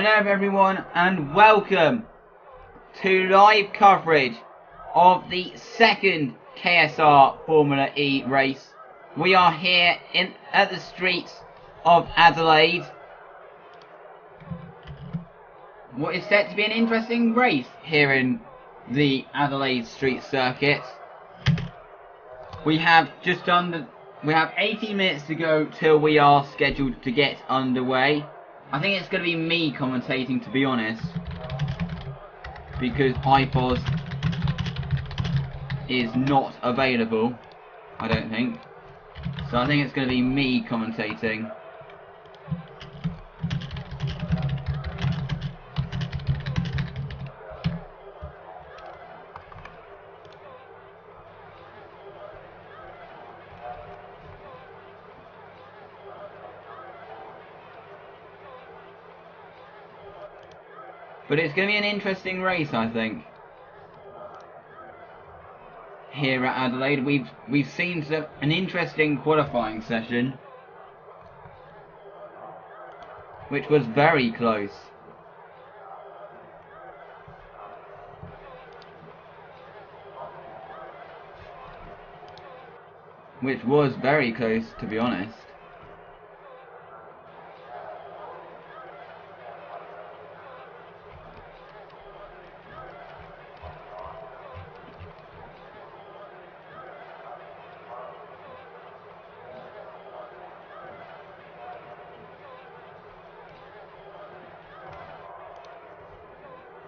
Hello everyone and welcome to live coverage of the second KSR Formula E race. We are here at the streets of Adelaide. What is set to be an interesting race here in the Adelaide street circuit. We have 18 minutes to go till we are scheduled to get underway. I think it's going to be me commentating, to be honest, because iPod is not available, I don't think. So I think it's going to be me commentating. But it's going to be an interesting race, I think. Here at Adelaide, we've seen an interesting qualifying session, which was very close. Which was very close, to be honest.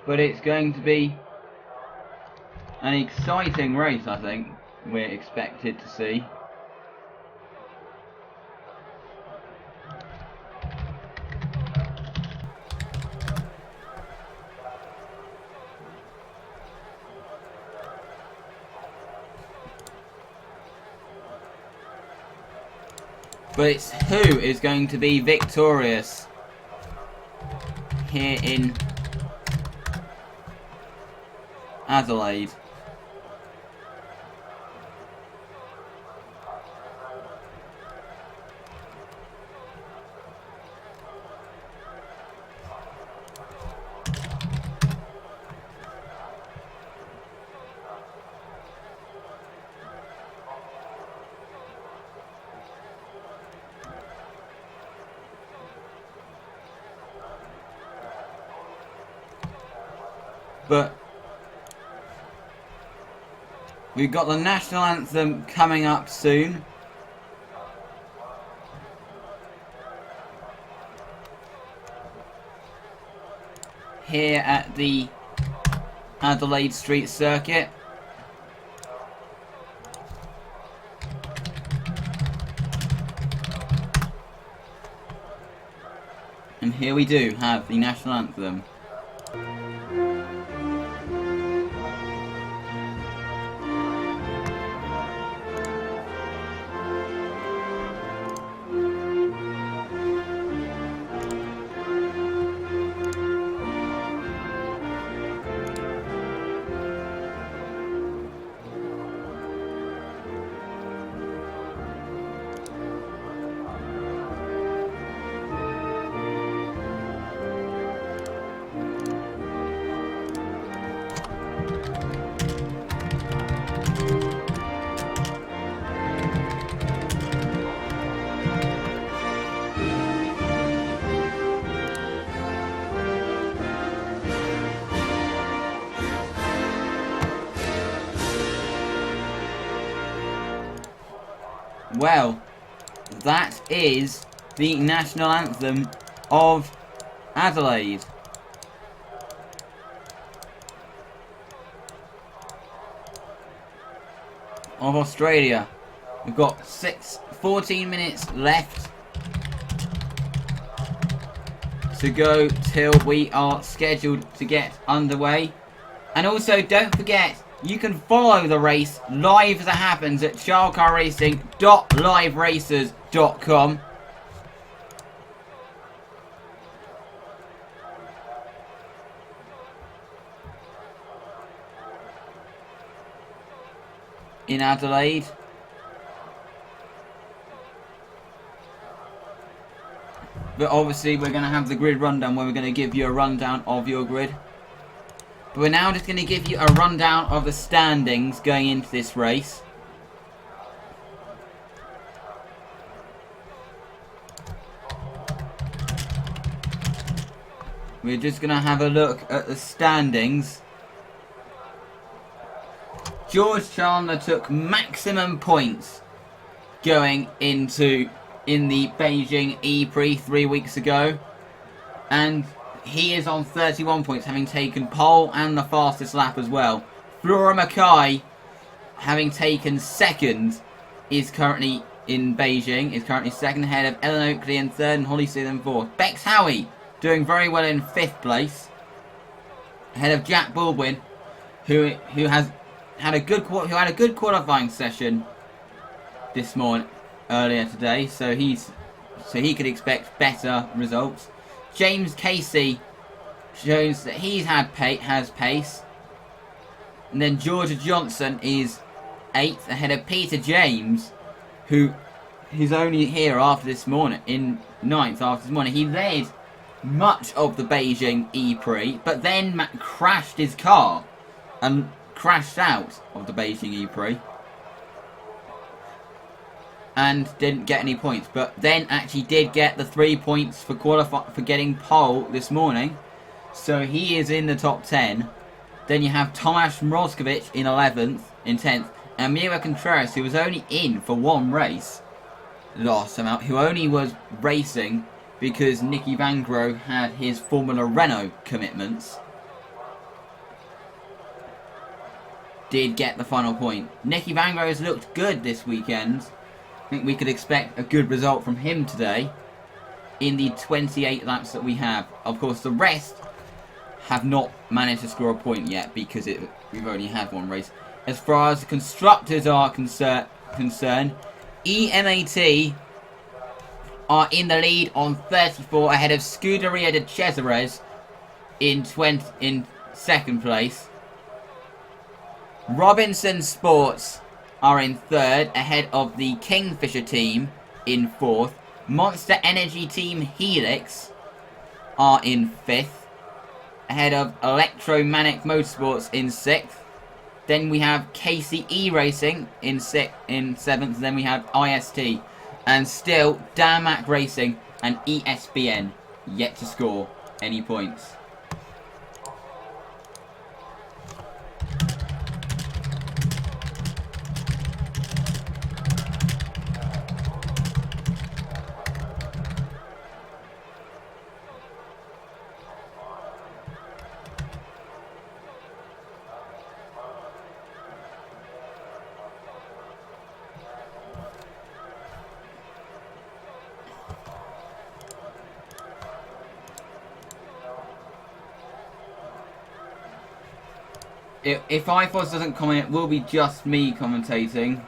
But it's going to be an exciting race, I think, we're expected to see. But it's who is going to be victorious here in Adelaide. But we've got the national anthem coming up soon. Here at the Adelaide Street Circuit. And here we do have the national anthem. Well, that is the national anthem of Adelaide. Of Australia. We've got 14 minutes left to go till we are scheduled to get underway. And also, don't forget, you can follow the race live as it happens at childcarracing.liveracers.com. In Adelaide. But obviously we're going to have the grid rundown where we're going to give you a rundown of your grid. But we're now just going to give you a rundown of the standings going into this race. We're just going to have a look at the standings. George Chandler took maximum points going in the Beijing ePrix 3 weeks ago. And he is on 31 points, having taken pole and the fastest lap as well. Flora Mackay, having taken second, is currently in Beijing, is currently second, ahead of Ellen Oakley in third and Holly Steele in fourth. Bex Howie doing very well in fifth place, ahead of Jack Baldwin, who had a good qualifying session this morning, earlier today, so he could expect better results. James Casey shows that has pace. And then Georgia Johnson is 8th, ahead of Peter James, who is only here after this morning, in 9th after this morning. He led much of the Beijing ePrix, but then crashed his car and crashed out of the Beijing ePrix. And didn't get any points, but then actually did get the 3 points for getting pole this morning, so he is in the top 10. Then you have Tomasz Mrozkiewicz in 11th, in 10th, and Mira Contreras, who was only in for one race last time out, who only was racing because Nicky Vangro had his Formula Renault commitments, did get the final point. Nicky Vangro has looked good this weekend. I think we could expect a good result from him today in the 28 laps that we have. Of course, the rest have not managed to score a point yet because we've only had one race. As far as the constructors are concerned, EMAT are in the lead on 34, ahead of Scuderia de Cesares in second place. Robinson Sports are in third, ahead of the Kingfisher team in fourth. Monster Energy Team Helix are in fifth, ahead of Electromanic Motorsports in sixth. Then we have KCE Racing in seventh. Then we have IST, and still Damac Racing and ESPN yet to score any points. If iFoz doesn't comment, it will be just me commentating.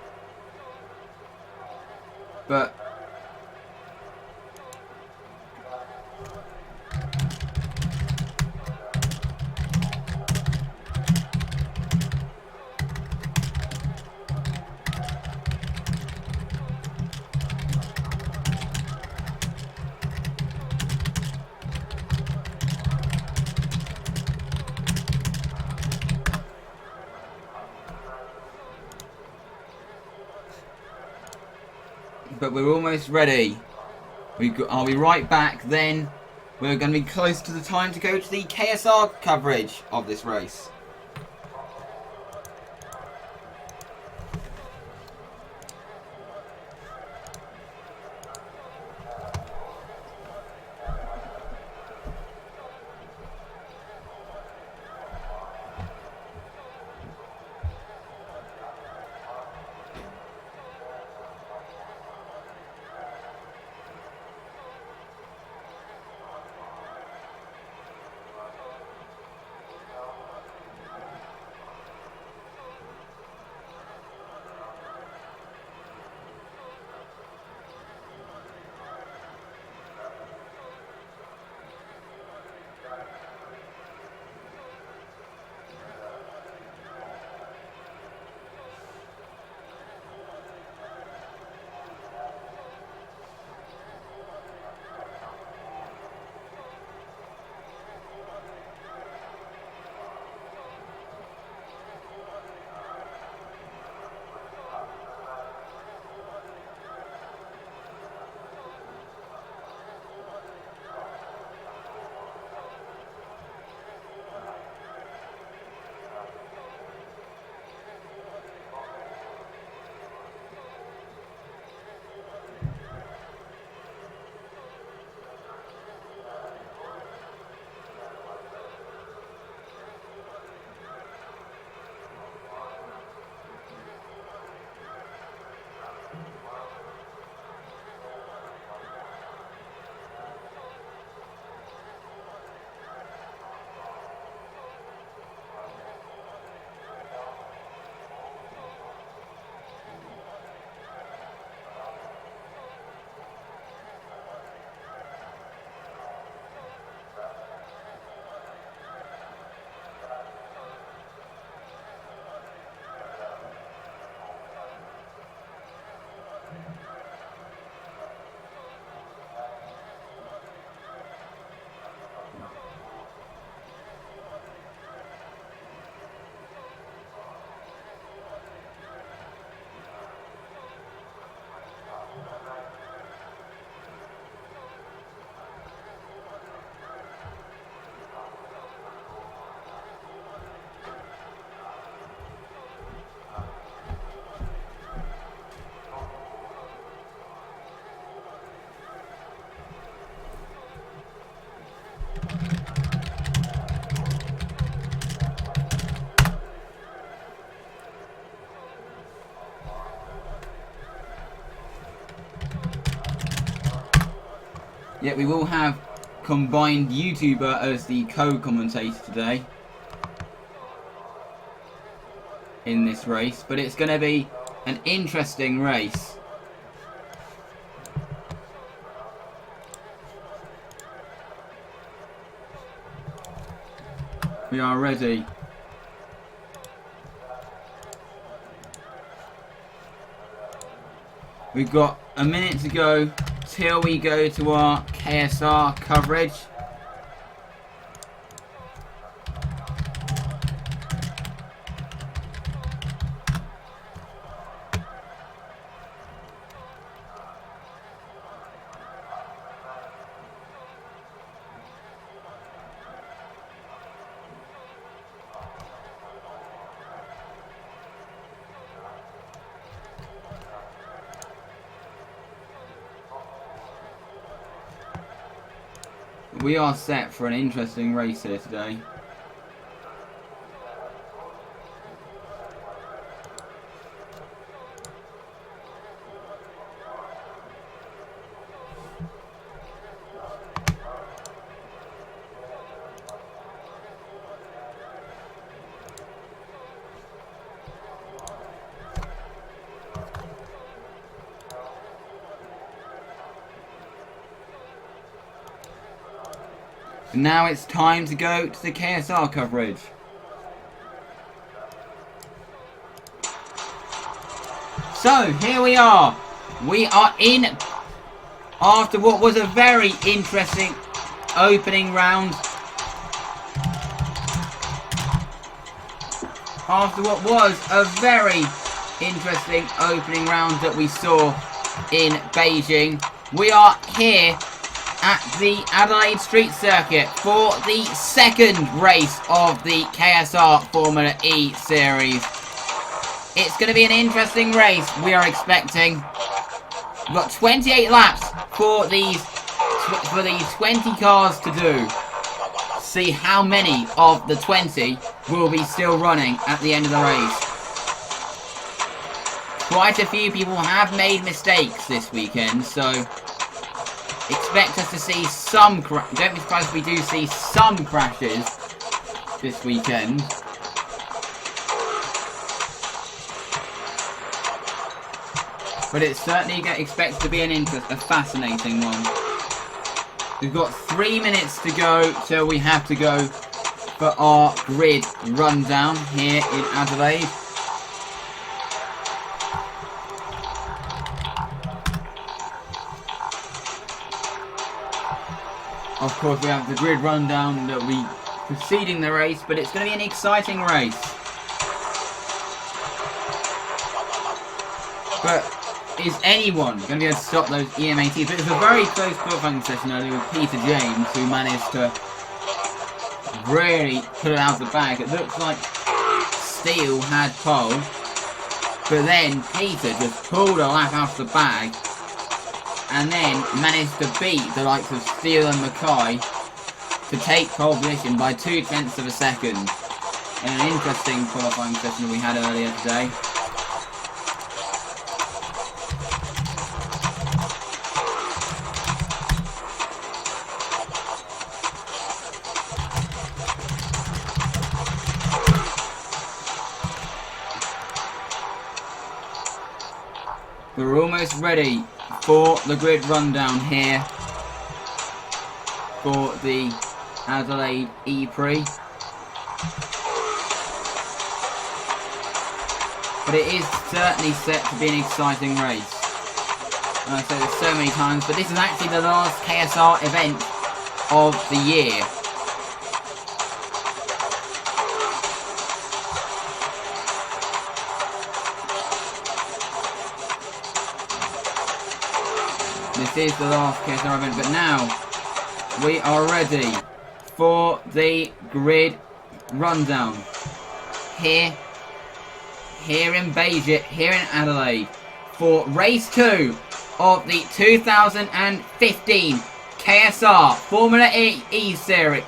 But we're almost ready. I'll be right back then. We're going to be close to the time to go to the KSR coverage of this race. Yeah, we will have combined YouTuber as the co-commentator today in this race, but it's going to be an interesting race. We are ready. We've got a minute to go till we go to our KSR coverage. We are set for an interesting race here today. Now it's time to go to the KSR coverage. So, here we are. We are in after what was a very interesting opening round. After what was a very interesting opening round that we saw in Beijing. We are here at the Adelaide Street Circuit for the second race of the KSR Formula E series. It's going to be an interesting race, we are expecting. We've got 28 laps for these 20 cars to do. See how many of the 20 will be still running at the end of the race. Quite a few people have made mistakes this weekend, so expect us to see some don't be surprised if we do see some crashes this weekend. But it's certainly expected to be a fascinating one. We've got 3 minutes to go till we have to go for our grid rundown here in Adelaide. Of course, we have the grid rundown that we preceding the race, but it's going to be an exciting race. But is anyone going to be able to stop those EM18s? But it was a very close qualifying session earlier with Peter James, who managed to really put it out of the bag. It looks like Steele had pole, but then Peter just pulled a lap out of the bag and then managed to beat the likes of Steele and Mackay to take pole position by 0.2 of a second in an interesting qualifying session we had earlier today. We're almost ready for the grid rundown here for the Adelaide ePrix. But it is certainly set to be an exciting race. And I've said this so many times, but this is actually the last KSR event of the year. This is the last KSR event, but now we are ready for the grid rundown here in Beijing, here in Adelaide, for race 2 of the 2015 KSR Formula E series.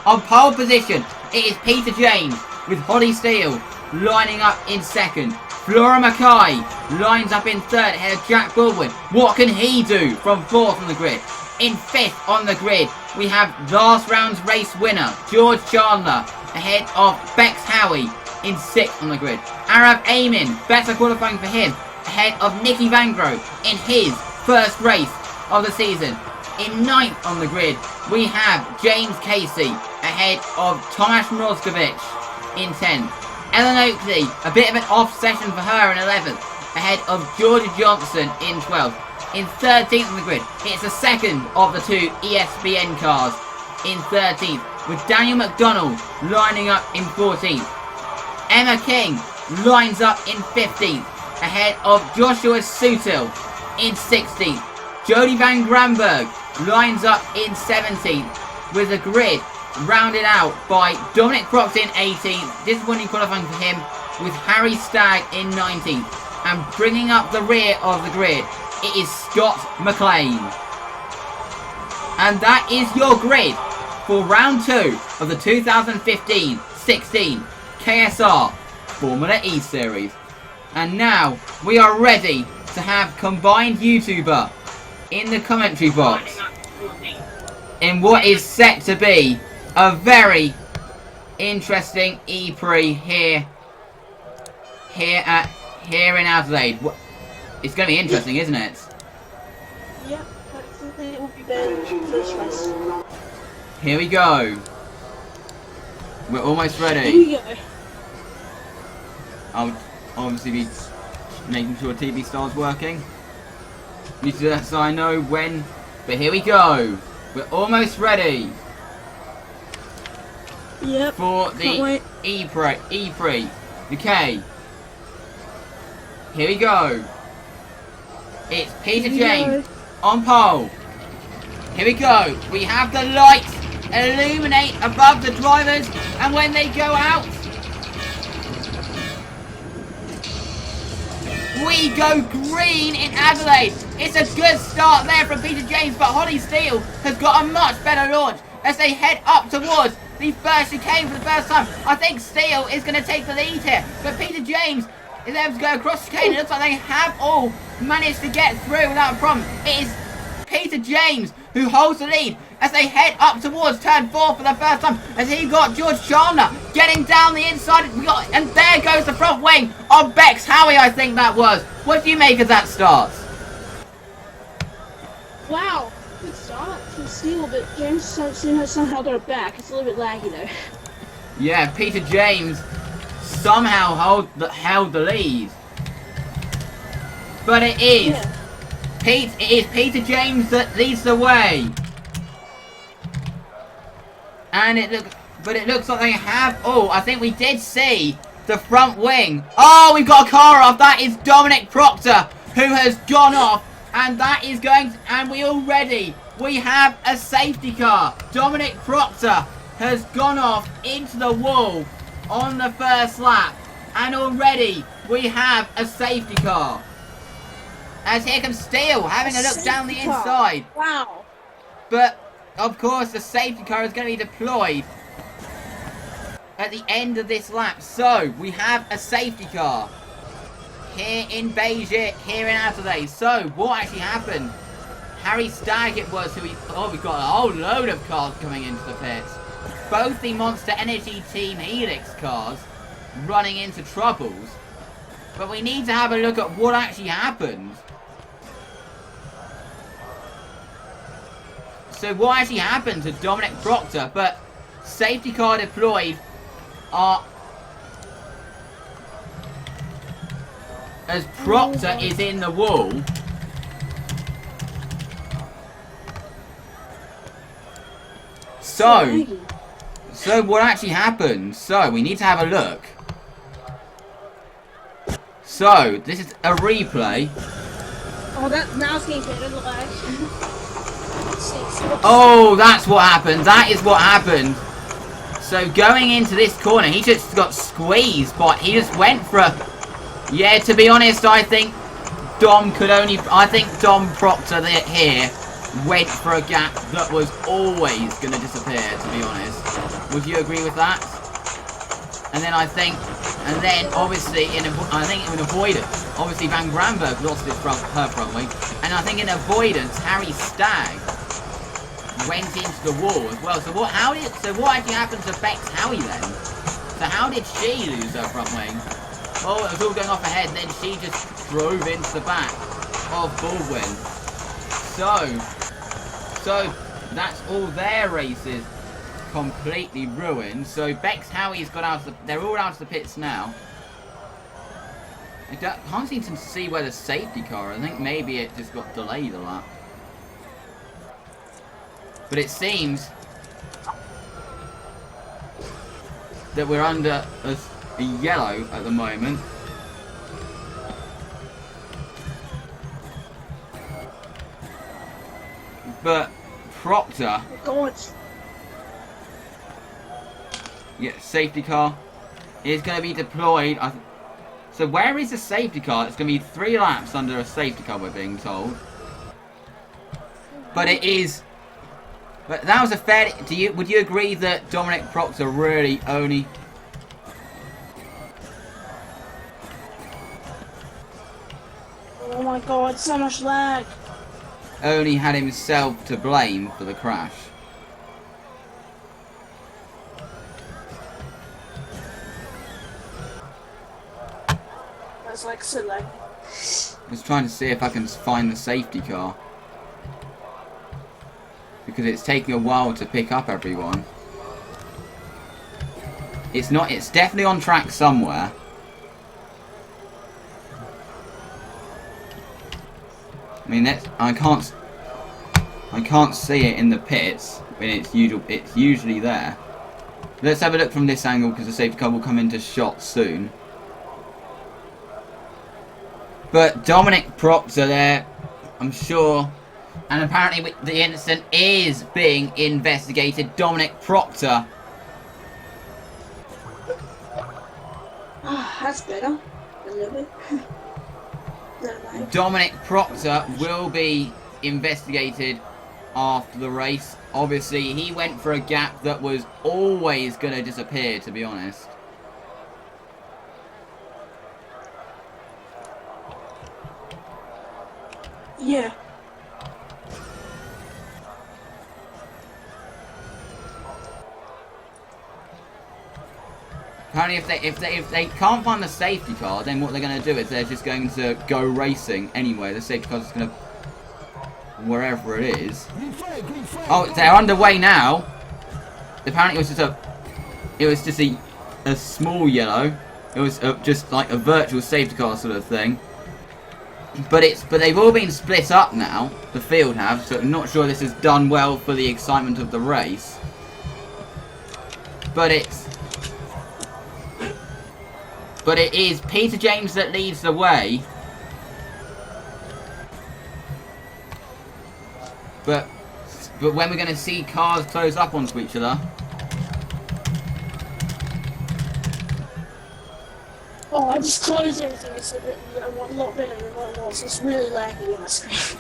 On pole position, it is Peter James with Holly Steele lining up in second. Flora Mackay lines up in third ahead of Jack Baldwin. What can he do from fourth on the grid? In fifth on the grid, we have last round's race winner, George Chandler, ahead of Bex Howie in sixth on the grid. Arab Amin, better qualifying for him, ahead of Nicky Vangro in his first race of the season. In ninth on the grid, we have James Casey, ahead of Tomasz Mrozkiewicz in 10th. Ellen Oakley, a bit of an off session for her in 11th, ahead of Georgia Johnson in 12th. In 13th on the grid, it's the second of the two ESPN cars in 13th, with Daniel McDonnell lining up in 14th. Emma King lines up in 15th, ahead of Joshua Sutil in 16th. Jody Van Granberg lines up in 17th, with the grid rounded out by Dominic Proctor in 18th, disappointing qualifying for him, with Harry Stagg in 19th. And bringing up the rear of the grid, it is Scott McLean. And that is your grid for round 2 of the 2015-16 KSR Formula E series. And now we are ready to have combined YouTuber in the commentary box in what is set to be a very interesting ePrix here in Adelaide. It's going to be interesting, isn't it? Yep, hopefully it will be better than this race. Here we go. We're almost ready. Here we go. I'll obviously be making sure TV Star's working. Need to do that so I know when. But here we go. We're almost ready. Yep. For the ePrix. Okay. Here we go. It's Peter James on pole. Here we go. We have the lights illuminate above the drivers, and when they go out, we go green in Adelaide. It's a good start there from Peter James, but Holly Steele has got a much better launch as they head up towards the first chicane for the first time. I think Steele is going to take the lead here, but Peter James is able to go across the chicane. It looks like they have all managed to get through without a problem. It is Peter James who holds the lead as they head up towards turn 4 for the first time, as he got George Chandler getting down the inside, and there goes the front wing of Bex Howie, I think that was. What do you make of that start? Wow, good start from Steele, but James somehow got it back. It's a little bit laggy though. Yeah, Peter James somehow held the lead. But it is Peter James that leads the way. And it looks like they have, I think we did see the front wing. Oh, we've got a car off. That is Dominic Proctor who has gone off, and that is going to, and we have a safety car. Dominic Proctor has gone off into the wall on the first lap, and already we have a safety car. As here comes Steele having a look down the inside. Wow. But of course the safety car is going to be deployed at the end of this lap. So we have a safety car here in Beijing, here in Adelaide. So what actually happened? Harry Stagg it was who we've got a whole load of cars coming into the pits. Both the Monster Energy Team Helix cars running into troubles. But we need to have a look at what actually happened. So what actually happened to Dominic Proctor? But safety car deployed as Proctor is in the wall. So what actually happened? So we need to have a look. So this is a replay. Oh, now it's getting better, the lag. Oh, that's what happened. That is what happened. So going into this corner, he just got squeezed, but he just went for a... Yeah, to be honest, I think Dom Proctor here went for a gap that was always going to disappear, to be honest. Would you agree with that? And then I think And then, obviously, I think in avoidance, obviously Van Granberg lost her front wing. And I think in avoidance, Harry Stagg went into the wall as well. So what actually happened to Bex Howie then? So how did she lose her front wing? Oh, it was all going off ahead, and then she just drove into the back of Baldwin. So that's all their races completely ruined. So Bex Howie's got out of they're all out of the pits now. I can't seem to see where the safety car. I think maybe it just got delayed a lot. But it seems that we're under a yellow at the moment. But Proctor. God. Yeah, safety car is going to be deployed. So where is the safety car? It's going to be 3 laps under a safety car, we're being told. But it is. But that was a fair. Would you agree that Dominic Proctor really only? Oh my God! So much lag. Only had himself to blame for the crash. That's like so lag. I was trying to see if I can find the safety car. Because it's taking a while to pick up everyone. It's definitely on track somewhere. I mean, I can't see it in the pits when it's usually there. Let's have a look from this angle because the safety car will come into shot soon. But Dominic Proctor there, I'm sure. And apparently the incident is being investigated. Dominic Proctor. That's better. A little bit. Dominic Proctor will be investigated after the race. Obviously, he went for a gap that was always going to disappear, to be honest. Yeah. Apparently, if they can't find the safety car, then what they're going to do is they're just going to go racing anyway. The safety car's going to wherever it is. Oh, they're underway now. Apparently, it was just a small yellow. It was just like a virtual safety car sort of thing. But they've all been split up now. The field have, so I'm not sure this has done well for the excitement of the race. But it is Peter James that leads the way. But when we're going to see cars close up onto each other. Oh, I just closed everything. It's a lot better than what it was. It's really laggy on my screen.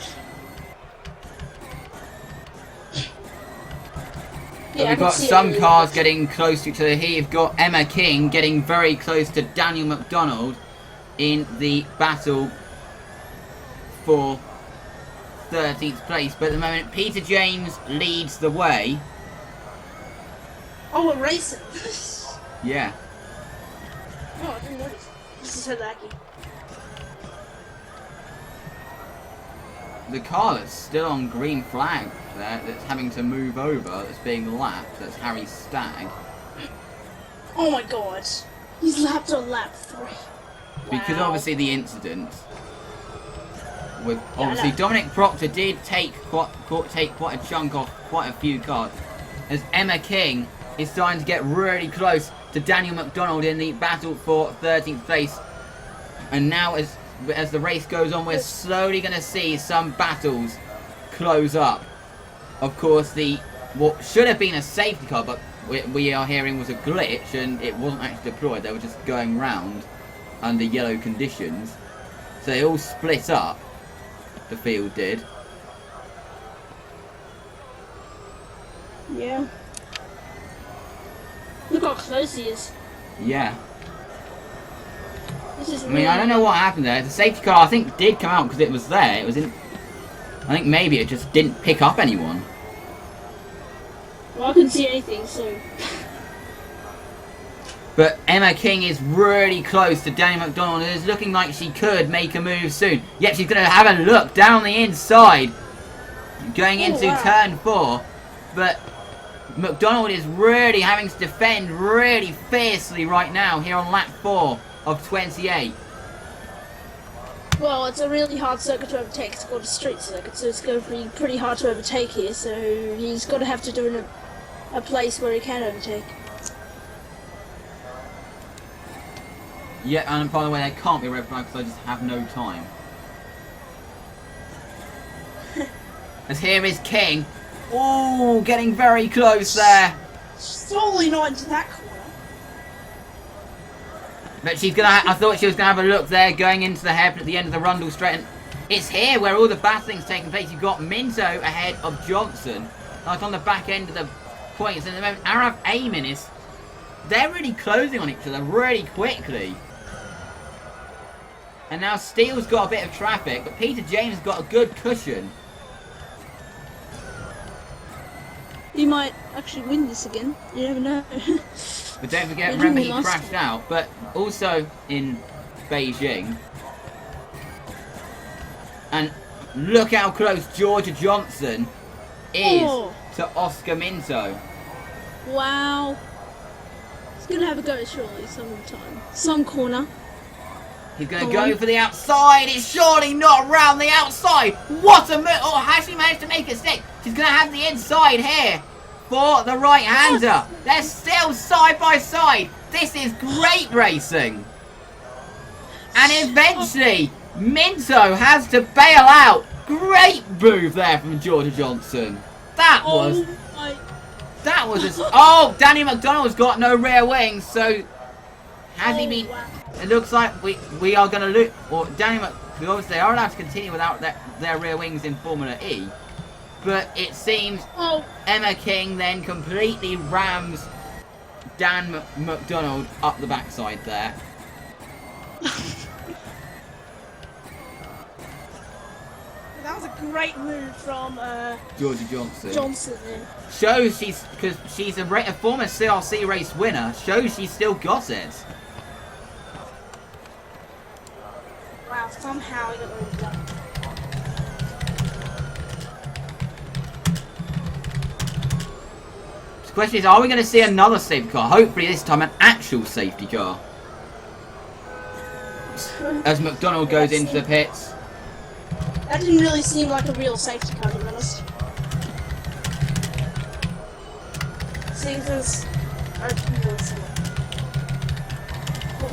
We've got some cars getting close to each other here. You've got Emma King getting very close to Daniel McDonald in the battle for 13th place. But at the moment, Peter James leads the way. Oh, we're racing. Yeah. Oh, I didn't notice. This is so laggy. The car that's still on green flag there, that's having to move over, that's being lapped, that's Harry Stagg. Oh my God. He's lapped on lap 3. Because Wow. obviously the incident with obviously Dominic Proctor did take quite a chunk off quite a few cars, as Emma King is starting to get really close to Daniel McDonald in the battle for 13th place. And now as the race goes on, we're slowly going to see some battles close up. Of course, what should have been a safety car, but we are hearing was a glitch, and it wasn't actually deployed. They were just going round under yellow conditions. So they all split up. The field did. Yeah. Look how close he is. Yeah. This is I mean, I don't know what happened there. The safety car, I think, did come out because it was there. It was in... I think maybe it just didn't pick up anyone. Well, I couldn't see anything, so... But Emma King is really close to Danny McDonald. It is looking like she could make a move soon. Yep, she's going to have a look down the inside. Going into turn 4. But McDonald is really having to defend really fiercely right now here on lap 4 of 28. Well, it's a really hard circuit to overtake. It's called a street circuit, so it's going to be pretty hard to overtake here. So he's got to have to do it in a place where he can overtake. Yeah, and by the way, they can't be red flag because I just have no time. As here is King. Oh, getting very close there. Slowly not into that corner. But she's gonna. I thought she was gonna have a look there, going into the hairpin at the end of the Rundle straight. And it's here where all the battling's taking place. You've got Minto ahead of Johnson, like on the back end of the points. And at the moment, Arab Amin is. They're really closing on each other really quickly. And now Steele's got a bit of traffic, but Peter James has got a good cushion. He might actually win this again. You never know. But don't forget, remember he crashed out. But also in Beijing. And look how close Georgia Johnson is to Oscar Minto. Wow. He's going to have a go surely sometime. Some corner. He's going to go for the outside. It's surely not round the outside. What a move. Oh, has she managed to make it stick? She's going to have the inside here for the right-hander. They're still side by side. This is great racing. And eventually, Minto has to bail out. Great move there from Georgia Johnson. That was... That was a... Oh, Danny McDonald's got no rear wings, so... Has he been... Wow. It looks like we are going to lose... Or Danny McDonald, they are allowed to continue without their rear wings in Formula E. But it seems Emma King then completely rams Dan McDonald up the backside there. That was a great move from Georgia Johnson. Yeah. Shows because she's a former CRC race winner. Shows she's still got it. Wow, somehow he got rid of that. The question is, are we going to see another safety car? Hopefully this time an actual safety car. As McDonald goes into the pits. That didn't really seem like a real safety car, to be honest. Seems as...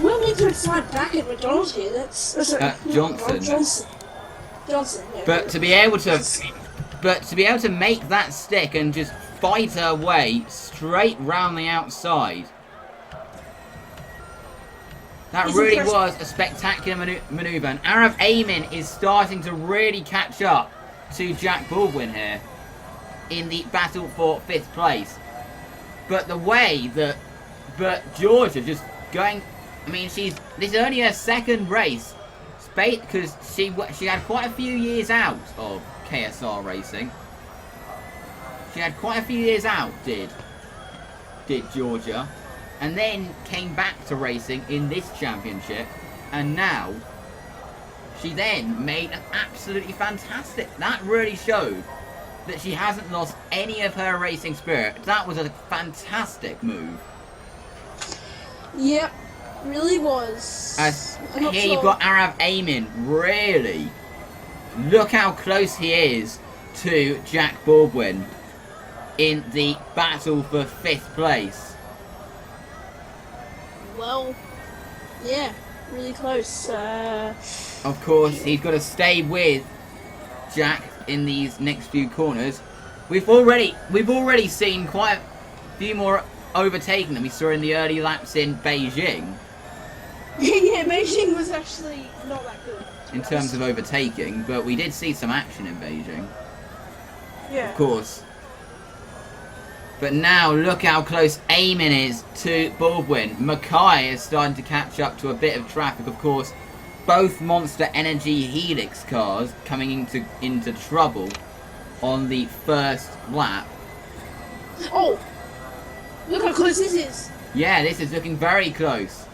We'll need to slide back at McDonald's here. That's Johnson. Johnson. Yeah. But to be able to make that stick and just fight her way straight round the outside. That really was a spectacular manoeuvre. And Arab Amin is starting to really catch up to Jack Baldwin here in the battle for 5th place. But the way that Georgia just going... I mean, this is only her 2nd race. Because she had quite a few years out of KSR racing. She had quite a few years out, did Georgia. And then came back to racing in this championship. And now, she then made an absolutely fantastic... That really showed that she hasn't lost any of her racing spirit. That was a fantastic move. Yep, really was. As here you've got Arab Amin, really. Look how close he is to Jack Baldwin in the battle for 5th place. Well, yeah, really close. Of course, he's got to stay with Jack in these next few corners. We've already seen quite a few more overtaking than we saw in the early laps in Beijing. Yeah, Beijing was actually not that good. In terms of overtaking, but we did see some action in Beijing. Yeah. Of course. But now look how close Eamon is to Baldwin. Mackay is starting to catch up to a bit of traffic, of course. Both Monster Energy Helix cars coming into trouble on the first lap. Oh! Look how close this is. Yeah, this is looking very close.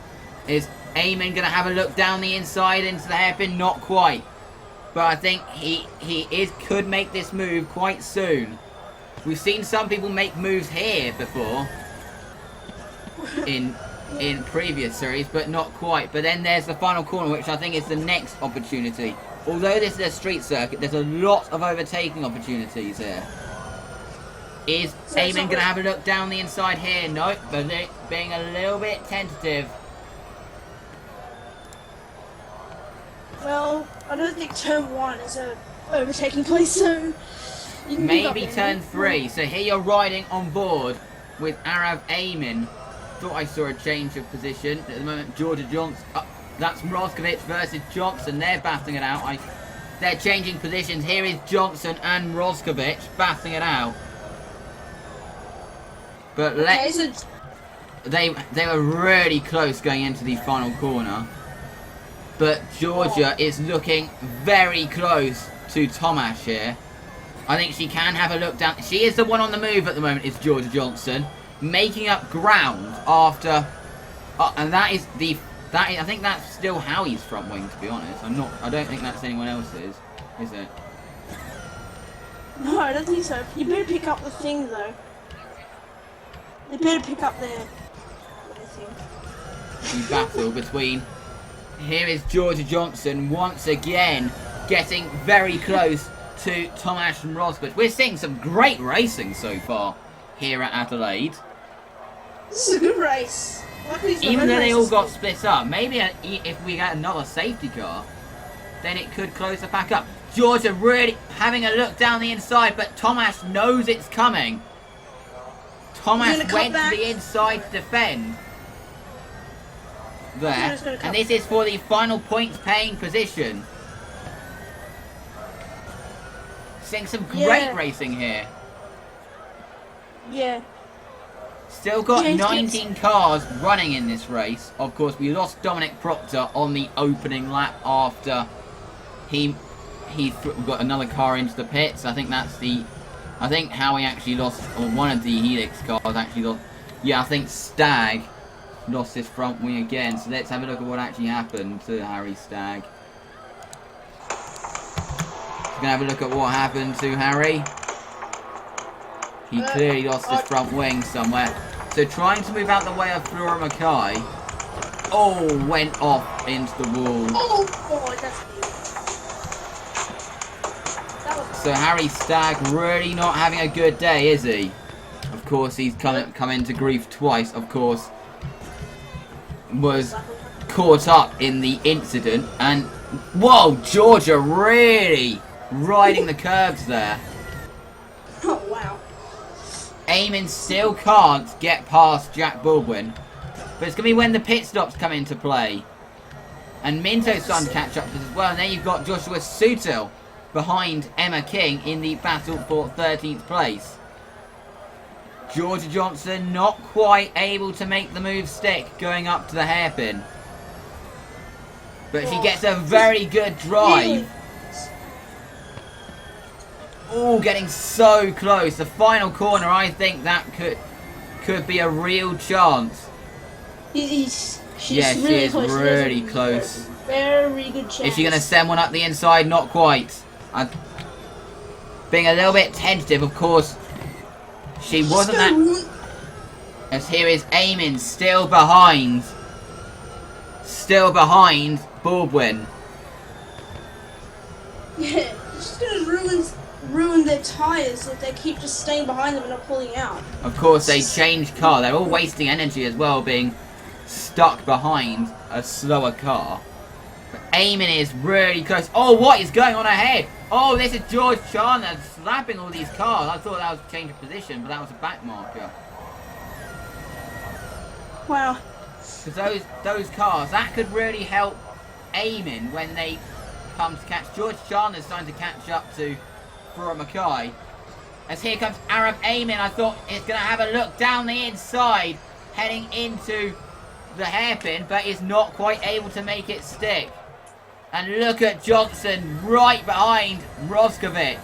Is Eamon going to have a look down the inside into the hairpin? Not quite. But I think he could make this move quite soon. We've seen some people make moves here before in previous series, but not quite. But then there's the final corner, which I think is the next opportunity. Although this is a street circuit, there's a lot of overtaking opportunities here. Is Eamon going to have a look down the inside here? Nope, but being a little bit tentative. Well, I don't think turn 1 is a overtaking place, so you can maybe turn 3. So here you're riding on board with Arav Eamon. Thought I saw a change of position. At the moment, Georgia Johnson. That's Mrozkovic versus Johnson. They're battling it out. They're changing positions. Here is Johnson and Mrozkovic battling it out. But they were really close going into the final corner. But Georgia is looking very close to Tomasz here. I think she can have a look down. She is the one on the move at the moment, is Georgia Johnson. Making up ground after... and I think that's still Howie's front wing, to be honest. I don't think that's anyone else's, is it? No, I don't think so. You better pick up the thing, though. They better pick up their thing. The battle between... Here is Georgia Johnson once again getting very close to Tomasz Mrozkovic. We're seeing some great racing so far here at Adelaide. This is a good race. Even though they all got split up, maybe if we get another safety car, then it could close the pack up. Georgia really having a look down the inside, but Tomasz knows it's coming. Tomasz went to the inside to defend. There, and this is for the final points paying position. Seeing some great racing here. Yeah. Still got 19 cars running in this race. Of course, we lost Dominic Proctor on the opening lap after he got another car into the pits. I think that's the... I think Howie actually lost, or one of the Helix cars actually lost. Yeah, I think Stagg lost his front wing again. So let's have a look at what actually happened to Harry Stagg. We're going to have a look at what happened to Harry. He clearly lost his front wing somewhere. So trying to move out the way of Flora Mackay. Oh, went off into the wall. Oh, that's so Harry Stagg really not having a good day, is he? Of course, he's come into grief twice, of course. Was caught up in the incident. And, whoa, Georgia really riding the curves there. Oh, wow. Eamon still can't get past Jack Baldwin. But it's going to be when the pit stops come into play. And Minto's starting to catch up to this as well. And then you've got Joshua Sutil behind Emma King in the battle for 13th place. Georgia Johnson not quite able to make the move stick going up to the hairpin. But she gets a very good drive. Oh, getting so close. The final corner, I think that could be a real chance. She's she is really close. Very good chance. Is she going to send one up the inside? Not quite. Being a little bit tentative, of course. She wasn't that... As here is Eamon still behind. Still behind Baldwin. Yeah, she's going to ruin their tyres if they keep just staying behind them and not pulling out. Of course, they change car. They're all wasting energy as well, being stuck behind a slower car. But Eamon is really close. Oh, what is going on ahead? Oh, this is George Chandler slapping all these cars. I thought that was a change of position, but that was a back marker. Wow. Because those cars, that could really help Eamon when they come to catch. George Chandler's starting to catch up to Flora Mackay. As here comes Arab aiming. I thought it's going to have a look down the inside, heading into the hairpin, but is not quite able to make it stick. And look at Johnson right behind Roscovic.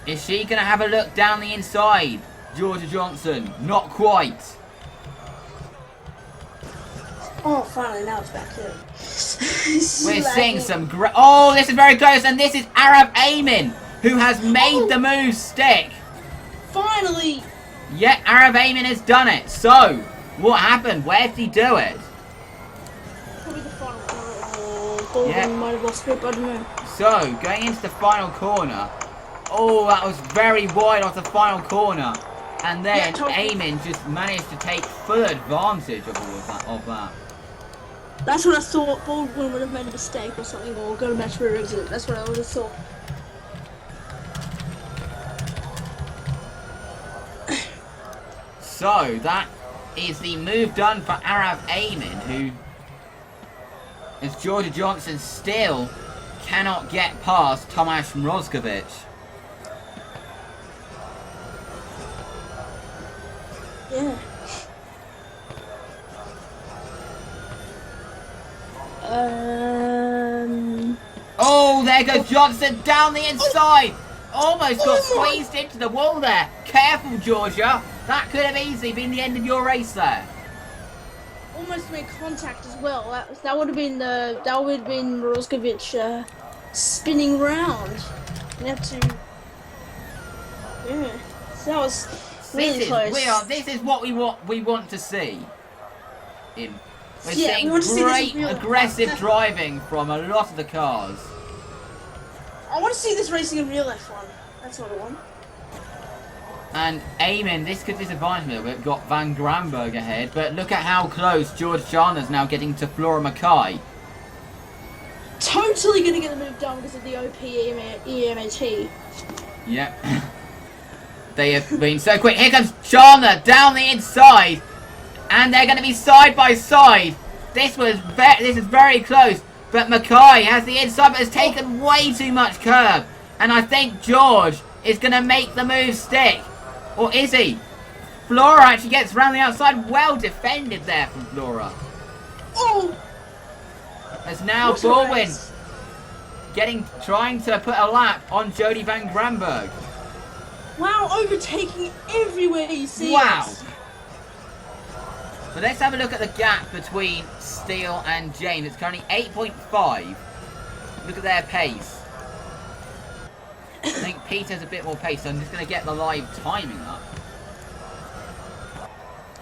Is she going to have a look down the inside? Georgia Johnson, not quite. Oh, finally, now it's back to it. We're seeing some great... Oh, this is very close, and this is Arab aiming, who has made the move stick. Finally! Yeah, Arab aiming has done it. So, what happened? Where did he do it? Probably the final corner. Yeah. Might have lost grip, I don't know. So, going into the final corner. Oh, that was very wide off the final corner. And then Eamon just managed to take full advantage of all of that. That's what I thought. Baldwin would have made a mistake or something, or got a match for exit. That's what I would have thought. So, that is the move done for Arab Eamon, who, as Georgia Johnson still cannot get past Tomasz Mrozkovic. Yeah. Oh, there goes Johnson down the inside. Almost got squeezed into the wall there. Careful, Georgia. That could have easily been the end of your race there. Almost made contact as well. That would have been Roscovic spinning round. You have to. Yeah. So that was really close. This is what we want to see. We're seeing great aggressive driving from a lot of the cars. I want to see this racing in real F1. That's what I want. And Eamon, this could disadvantage me a little bit. Got Van Granberg ahead, but look at how close George Chandler's now getting to Flora Mackay. Totally going to get the move done because of the OP EMAT. Yep. They have been so quick. Here comes Chandler down the inside. And they're going to be side by side. This is very close. But Mackay has the inside, but has taken way too much curb. And I think George is going to make the move stick. Or is he? Flora actually gets around the outside. Well defended there from Flora. Oh! As now Baldwin trying to put a lap on Jody Van Granberg. Wow, overtaking everywhere he sees. Wow. But let's have a look at the gap between Steele and James. It's currently 8.5. Look at their pace. I think Peter's a bit more pace, so I'm just going to get the live timing up.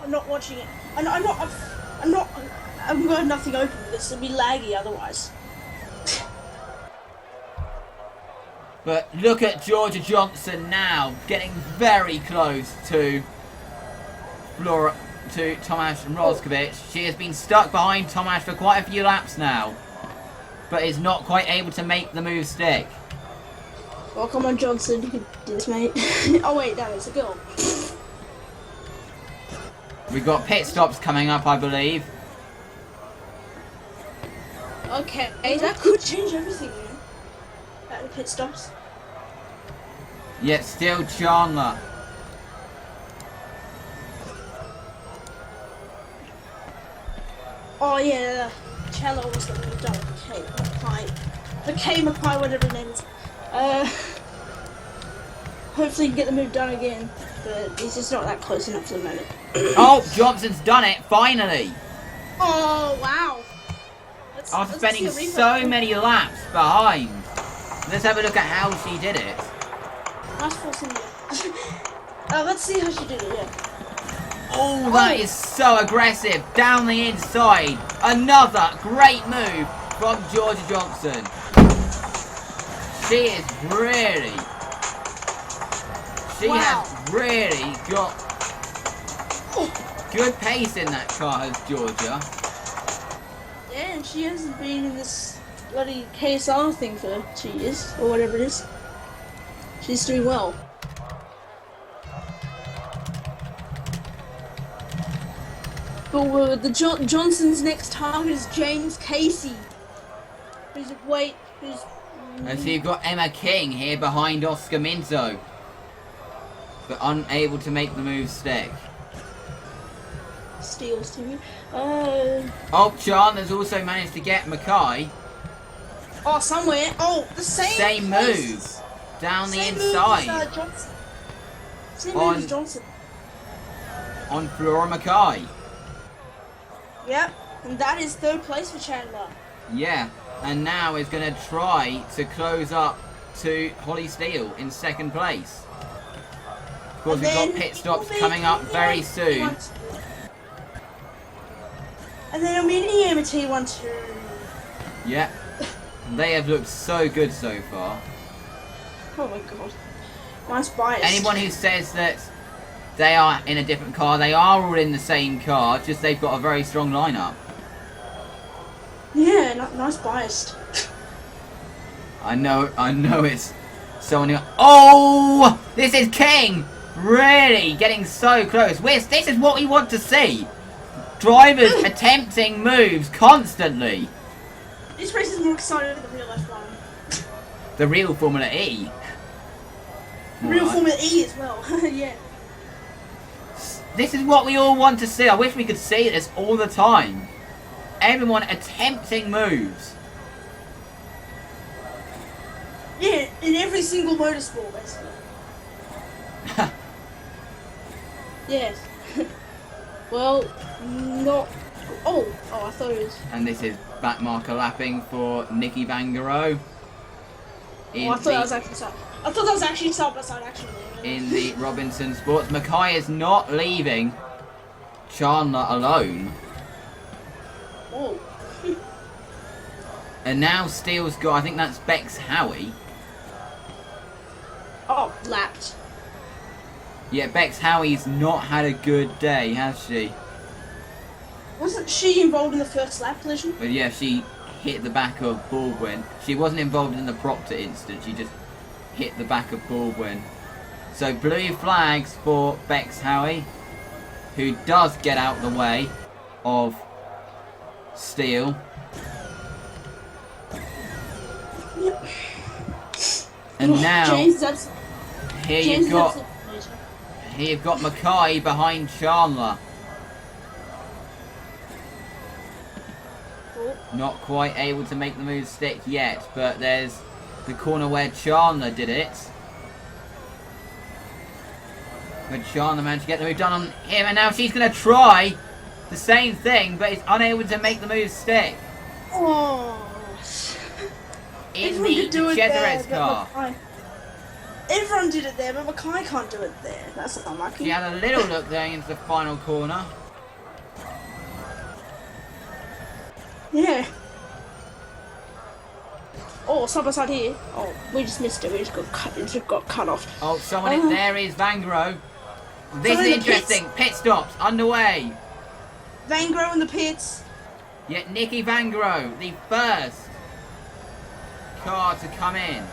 I'm not watching it. I've got nothing open. This will be laggy otherwise. But look at Georgia Johnson now, getting very close to Tomasz Mrozkovic. She has been stuck behind Tomasz for quite a few laps now, but is not quite able to make the move stick. Well, come on, Johnson, you can do this, mate. Oh wait, no, it's a girl. We've got pit stops coming up, I believe. Okay, that could change everything, you know. At the pit stops. Yet still Chandler. Oh yeah, Chandler was the move done. Okay, Mackay, whatever her name is. Hopefully he can get the move done again, but he's just not that close enough for the moment. Oh, Johnson's done it, finally! Oh, wow! After spending so many laps behind. Let's have a look at how she did it. Nice force in there. Let's see how she did it, yeah. Oh, that is so aggressive. Down the inside. Another great move from Georgia Johnson. She has really got good pace in that car, has Georgia. Yeah, and she hasn't been in this bloody KSR thing for 2 years, or whatever it is. She's doing well. But the Johnson's next target is James Casey. Who's Who's... And so you've got Emma King here behind Oscar Minto, but unable to make the move stick. Steals to me. Oh, Chandler's also managed to get Mackay. Oh, somewhere. Oh, the same move down the same inside move as, Johnson. Same move as Johnson. on Flora Mackay. Yep, and that is third place for Chandler. Yeah, and now is going to try to close up to Holly Steele in second place. Of course, we've got pit stops coming up very soon. And then a mini MT1 too. Yeah, they have looked so good so far. Oh my god. Mine's biased. Anyone who says that they are in a different car, they are all in the same car, just they've got a very strong lineup. Yeah, nice biased. I know it's someone who... Oh! This is King! Really getting so close. This is what we want to see. Drivers attempting moves constantly. This race is more exciting than the real F1. The real Formula E. Real Formula E as well, yeah. This is what we all want to see. I wish we could see this all the time. Everyone attempting moves. Yeah, in every single motorsport, basically. Yes. Well, not... Oh, I thought it was... And this is back marker lapping for Nicky Van Gogh. I thought that was actually side. I thought that was actually side by side action. In the Robinson Sports. Mackay is not leaving Chandler alone. Oh. And now Steele's got, I think that's Bex Howie. Oh, lapped. Yeah, Bex Howie's not had a good day, has she? Wasn't she involved in the first lap collision? But yeah, she hit the back of Baldwin. She wasn't involved in the Proctor incident, she just hit the back of Baldwin. So blue flags for Bex Howie, who does get out the way of Steele. Yep. And now, here James you've got Mackay behind Chandler. Oh. Not quite able to make the move stick yet, but there's the corner where Chandler did it. But Chandler managed to get the move done on him, and now she's going to try the same thing, but is unable to make the move stick. Oh. In the Chester's car. Everyone did it there, but Mackay can't do it there. That's unlucky. She had a little look going into the final corner. Yeah. Oh, side by side here. Oh, we just missed it. We just got cut off. Oh, someone there is Van Gogh. This is interesting. Pit stops underway. Van Gogh in the pits. Yet Nicky Van Gogh, the first car to come in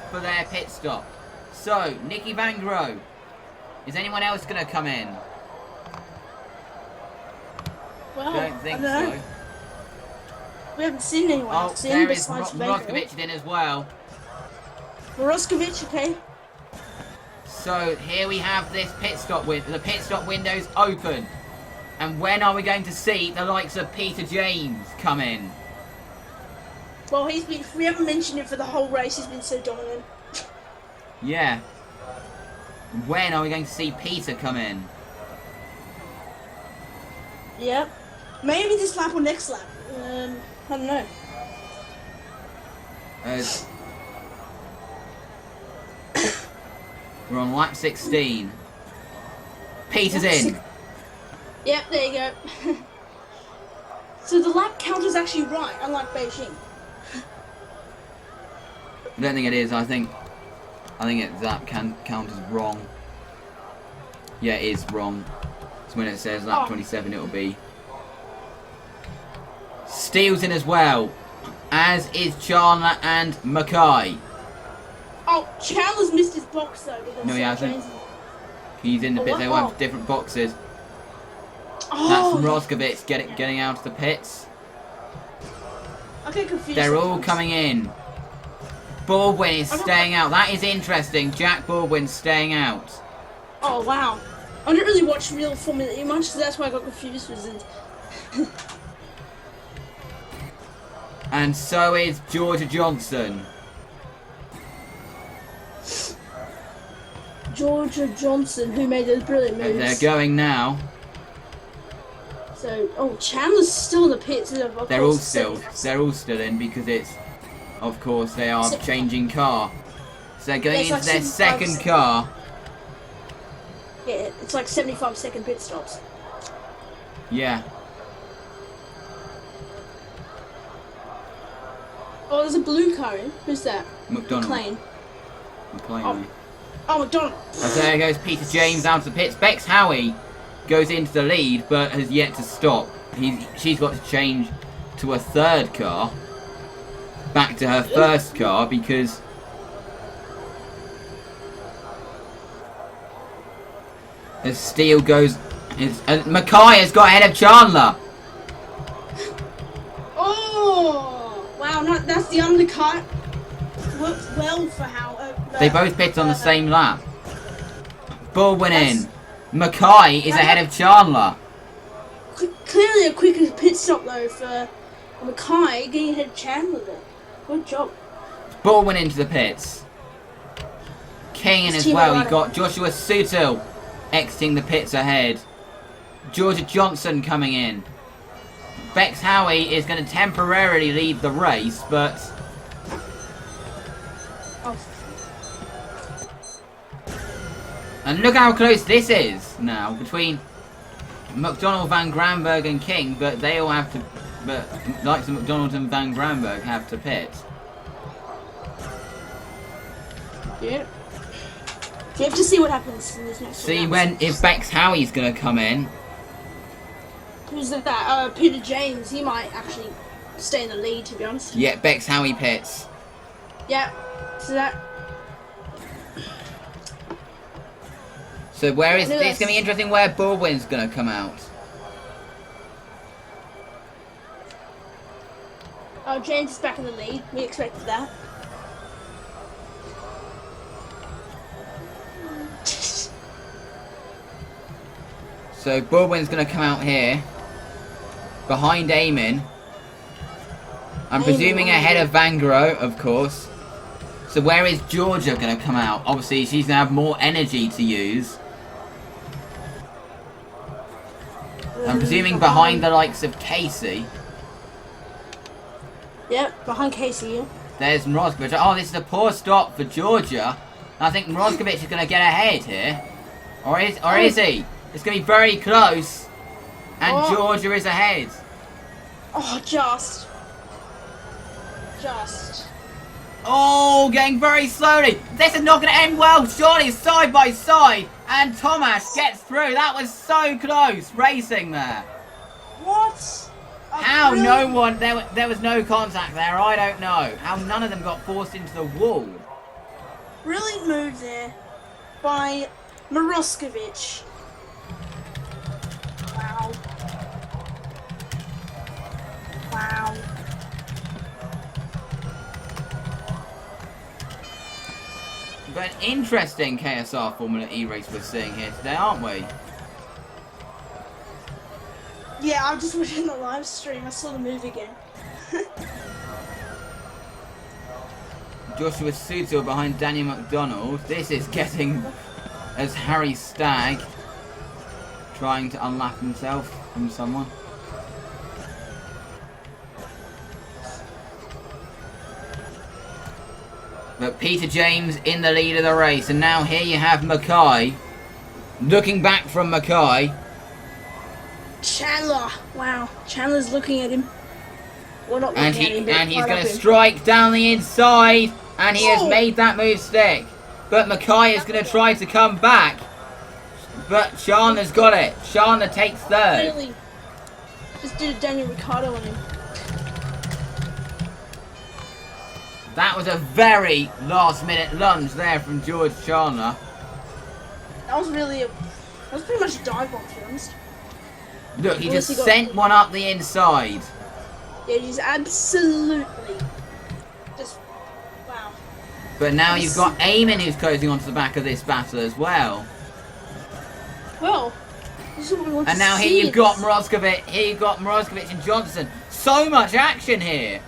for their pit stop. So, Nicky Van Gogh. Is anyone else going to come in? Well, Don't think I don't know. so. We haven't seen anyone Oh, else in there is besides Van Gogh. Roskovich in as well. Roskovich, okay. So here we have this pit stop the pit stop windows open. And when are we going to see the likes of Peter James come in? Well, we haven't mentioned him for the whole race. He's been so dominant. Yeah. When are we going to see Peter come in? Yep. Maybe this lap or next lap. I don't know. We're on lap 16. Peter's in. Yep, there you go. So the lap count is actually right, unlike Beijing. I don't think it is. I think that count is wrong. Yeah, it is wrong. So when it says lap 27, it'll be. Steele's in as well, as is Chandler and Mackay. Oh, Chandler's missed his box though. No, he hasn't. He's in the pit. They will have different boxes. Oh, That's Roskovich getting out of the pits. I get confused. They're all sometimes. coming in. Baldwin is staying out. That is interesting. Jack Baldwin staying out. Oh wow! I don't really watch real Formula E much, so that's why I got confused with it. And so is Georgia Johnson. Georgia Johnson, who made those brilliant moves. And they're going now. So, oh, Chandler's still in the pits. They're all still in because it's, of course, they are changing car. So they're going into their second car. Yeah, it's like 75-second pit stops. Yeah. Oh, there's a blue car in. Who's that? McDonald. McLean. Oh, McDonald. And there goes Peter James out of the pits. Bex Howie goes into the lead, but has yet to stop. She's got to change to a third car. Back to her first car because... As Steele goes... Mackay has got ahead of Chandler. Oh! Wow, that's the undercut. Worked well for how... They both pit on the same lap. Baldwin in. Mackay is ahead of Chandler. Clearly a quicker pit stop though for Mackay getting ahead of Chandler there. Good job. Baldwin into the pits. King in as well. You got Joshua Sutil exiting the pits ahead. Georgia Johnson coming in. Bex Howie is going to temporarily lead the race, but... And look how close this is now between McDonald, Van Granberg and King, but they all have to... But likes of McDonald and Van Granberg have to pit. Yeah. You have to see what happens in this next See if Bex Howie's going to come in. Who's that? Peter James. He might actually stay in the lead, to be honest. Yeah, Bex Howie pits. Yeah. So that... So where is... It's going to be interesting where Baldwin's going to come out. Oh, James is back in the lead. We expected that. So Baldwin's going to come out here. Behind Eamon. I'm presuming ahead of Vangaro, of course. So where is Georgia going to come out? Obviously, she's going to have more energy to use. I'm presuming behind the likes of Casey. Yep, behind Casey, yeah. There's Mrozkovic. Oh, this is a poor stop for Georgia. I think Mrozkovic is going to get ahead here. Or is he? It's going to be very close. And Georgia is ahead. Oh, just. Oh, getting very slowly. This is not going to end well. Surely side by side. And Thomas gets through. That was so close. Racing there. What? How no one... There was no contact there. I don't know. How none of them got forced into the wall. Brilliant move there by Mrozkovic. Wow. Wow. But an interesting KSR Formula E race we're seeing here today, aren't we? Yeah, I'm just watching the live stream. I saw the move again. Joshua Sutil behind Daniel McDonald. This is getting as Harry Stagg trying to unlap himself from someone. But Peter James in the lead of the race. And now here you have Mackay. Looking back from Mackay. Chandler. Wow. Chandler's looking at him. Well, not looking at him, but and he's going to strike down the inside. And he has made that move stick. But Mackay is going to try to come back. But Chandler's got it. Chandler takes third. Really? Just did a Daniel Ricciardo on him. That was a very last minute lunge there from George Chandler. That was really that was pretty much a dive bomb, to be honest. Look, he just sent one up the inside. Yeah, he's absolutely just wow. But now you've got Eamon who's closing onto the back of this battle as well. Well, this is what we want And to now see. here you've got Morozkovic and Johnson. So much action here.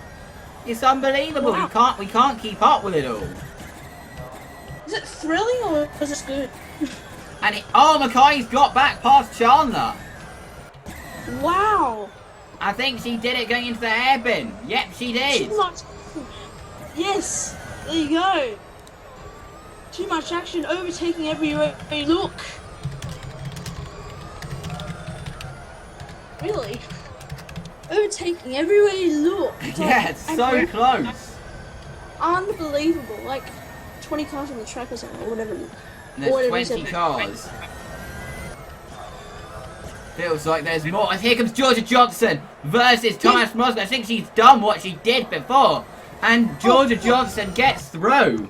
It's unbelievable. Wow. We can't keep up with it all. Is it thrilling or is it good? And Mackay's got back past Chandler. Wow. I think she did it going into the hairpin. Yep, she did. Too much. Yes. There you go. Too much action, overtaking everywhere you look. Really? Overtaking everywhere you look. Yeah, it's so close. Unbelievable. Like 20 cars on the track or something, or whatever. And there's 20 cars. Feels like there's more. And here comes Georgia Johnson versus Thomas Morozkovic. I think she's done what she did before. And Georgia Johnson gets through.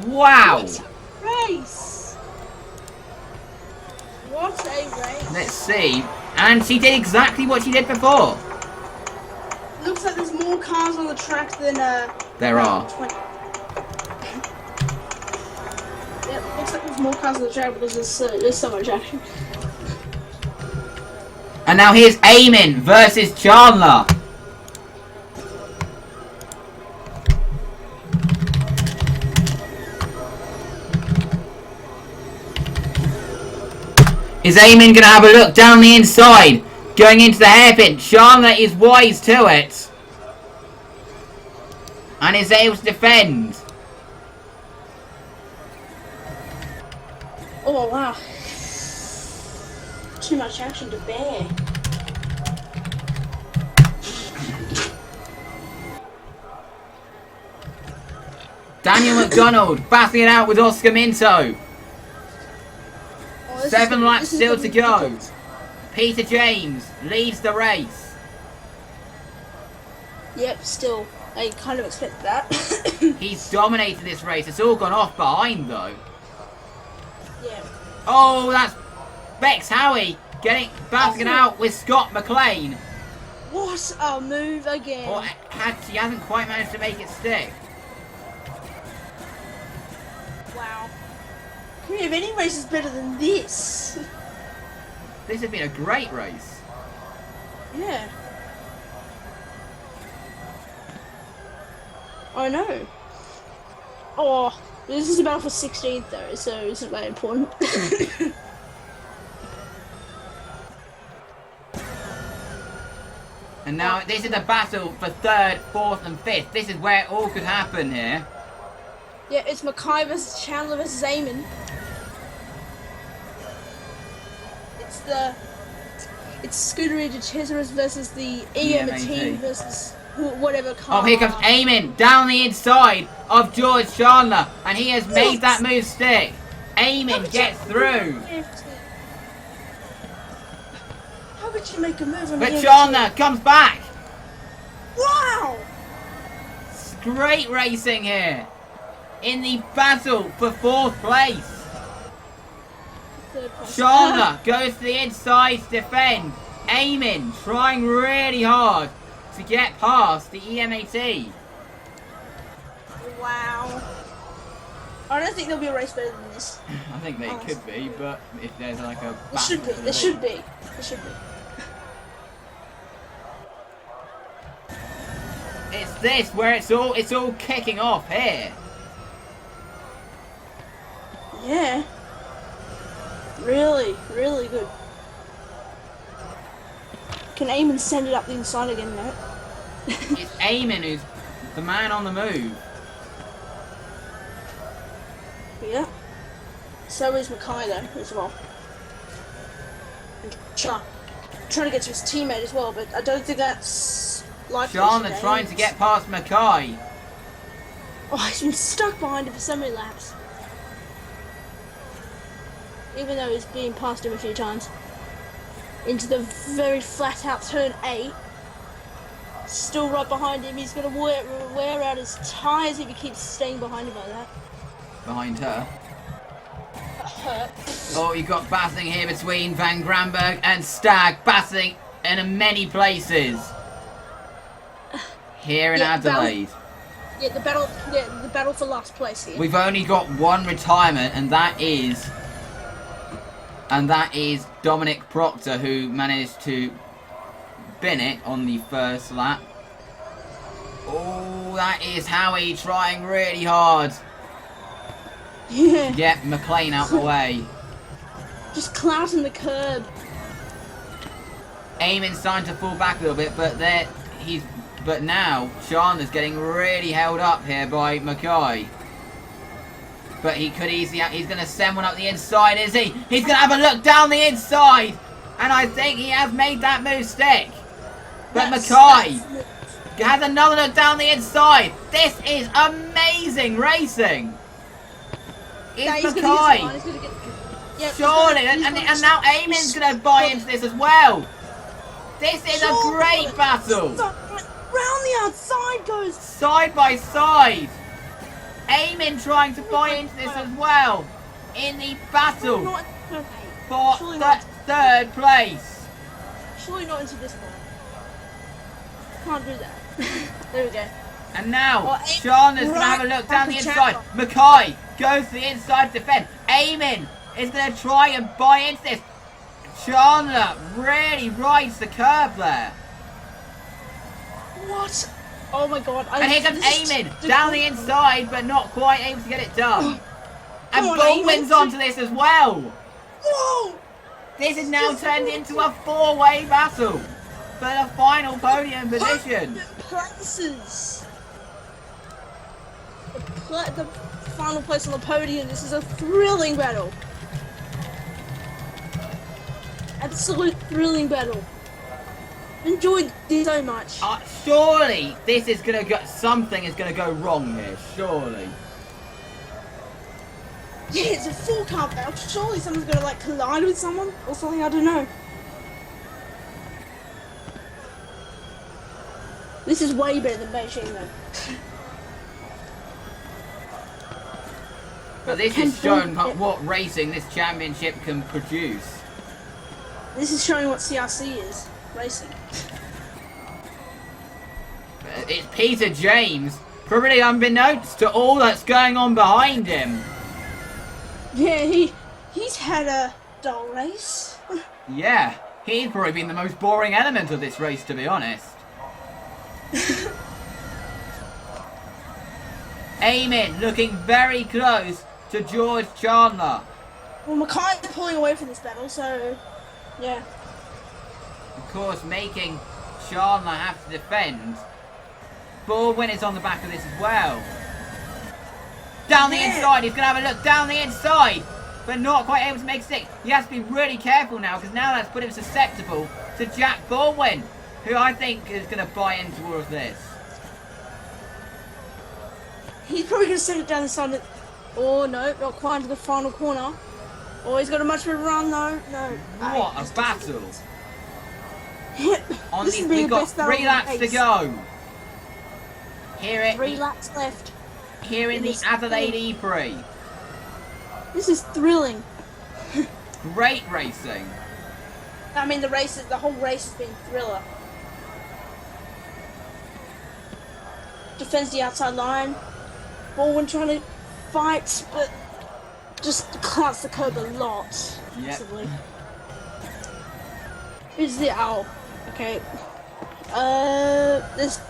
Wow. What a race. What a race. Let's see. And she did exactly what she did before. Looks like there's more cars on the track than There are. 20. Yep, looks like there's more cars on the track because there's so much action. And now here's Eamon versus Chandler. Is Eamon going to have a look down the inside? Going into the hairpin. Chandler is wise to it. And is able to defend. Oh wow. Too much action to bear. Daniel McDonald battling it out with Oscar Minto. Oh, 7 laps still to go. Peter James leads the race. Yep, still. I kind of expected that. He's dominated this race. It's all gone off behind though. Yeah. Oh, that's Bex Howie battling it out with Scott McLean. What a move again. Or she hasn't quite managed to make it stick. Wow. Can we have any races better than this? This has been a great race. Yeah. I know. Oh, this is about for 16th though, so it's not that important. And now this is the battle for 3rd, 4th and 5th. This is where it all could happen here. Yeah, it's Mackay versus Chandler versus Eamon. It's Scuderia de Cesaris versus the EMT versus whatever car. Oh, here comes Eamon down the inside of George Chandler, and he has made that move stick. Eamon gets through. How could you make a move on But the Chandler comes back. Wow! It's great racing here in the battle for 4th place. Chandler goes to the inside to defend. Eamon trying really hard to get past the EMAT. Wow. I don't think there'll be a race better than this. I think they could be, but if there's like a There should be. There should be. There should be. It's this where it's all kicking off here. Yeah. Really, really good. Can Eamon send it up the inside again now? It's Eamon who's the man on the move. Yeah. So is Mackay though, as well. And trying to get to his teammate as well, but I don't think that's likely. Chandler trying to get past Mackay. Oh, he's been stuck behind him for so many laps. Even though he's been past him a few times. Into the very flat out turn 8. Still right behind him. He's going to wear out his tyres if he keeps staying behind him like that. Behind her. That hurt. Oh, you've got battling here between Van Granberg and Stagg. Battling in many places here in Adelaide. The battle for last place here. We've only got one retirement, and that is Dominic Proctor, who managed to bin it on the first lap. Oh, that is Howie trying really hard to get McLean out the way. Just clouting the curb. Eamon's starting to fall back a little bit, but now Chandler's getting really held up here by Mackay. But he could easily, he's going to send one up the inside, is he? He's going to have a look down the inside, and I think he has made that move stick. But Mackay has another look down the inside. This is amazing racing. It's Mackay. Surely, and now Eamon's going to buy into this as well. This is a great battle. Round the outside goes. Side by side. Eamon trying to buy into this as well. In the battle for third place. Surely not into this one. Can't do that. There we go. And now, Chandler's going to have a look down the inside. Mackay goes to the inside to defend. Eamon is going to try and buy into this. Chandler really rides the curb there. What? Oh my god. And here comes Eamon down the inside, but not quite able to get it done. And Baldwin's onto this as well. Whoa! This is now turned into a four-way battle for the final podium position. Places. The final place on the podium. This is a thrilling battle. Absolute thrilling battle. Enjoyed this so much. Surely this is gonna go. Something is gonna go wrong here. Surely. Yeah, it's a full car battle. Surely someone's gonna like collide with someone or something. I don't know. This is way better than Beijing though. But this is showing what racing this championship can produce. This is showing what CRC is. Racing. It's Peter James, probably unbeknownst to all that's going on behind him. Yeah, he's had a dull race. Yeah, he's probably been the most boring element of this race, to be honest. Eamon looking very close to George Chandler. Well, Mackay's pulling away from this battle, so yeah. Of course, making Chandler have to defend. Baldwin is on the back of this as well. Down the inside, he's going to have a look down the inside, but not quite able to make stick. He has to be really careful now, because now that's put him susceptible to Jack Baldwin, who I think is going to buy into all of this. He's probably going to send it down the side. Oh no, not quite into the final corner. Oh, he's got a much better run though. No. What a battle! We've got 3 laps to go. Here 3 laps left. Here in the Adelaide ePrix. This is thrilling. Great racing. I mean, the whole race has been thriller. Defends the outside line. Baldwin trying to fight, but just clouts the curb a lot. Yep. Is the owl? Okay. This.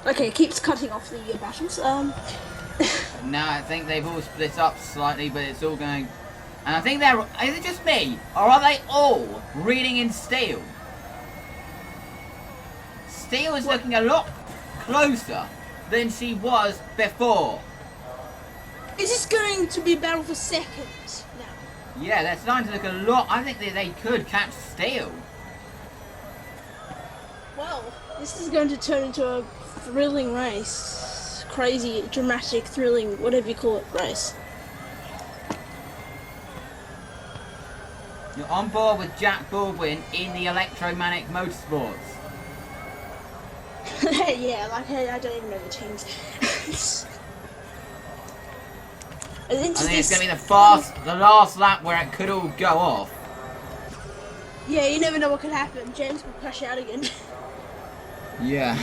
Okay, it keeps cutting off the battles. Now I think they've all split up slightly, but it's all going. And I think is it just me, or are they all reading in steel? Steel is looking a lot closer than she was before. Is this going to be a battle for seconds now? Yeah, they're starting to look a lot. I think that they could catch Steel. Well, this is going to turn into a thrilling race. Crazy, dramatic, thrilling, whatever you call it, race. You're on board with Jack Baldwin in the Electromagnetic Motorsports. Yeah, like I don't even know the teams. I think it's going to be the last lap where it could all go off. Yeah, you never know what could happen. James could crash out again. Yeah.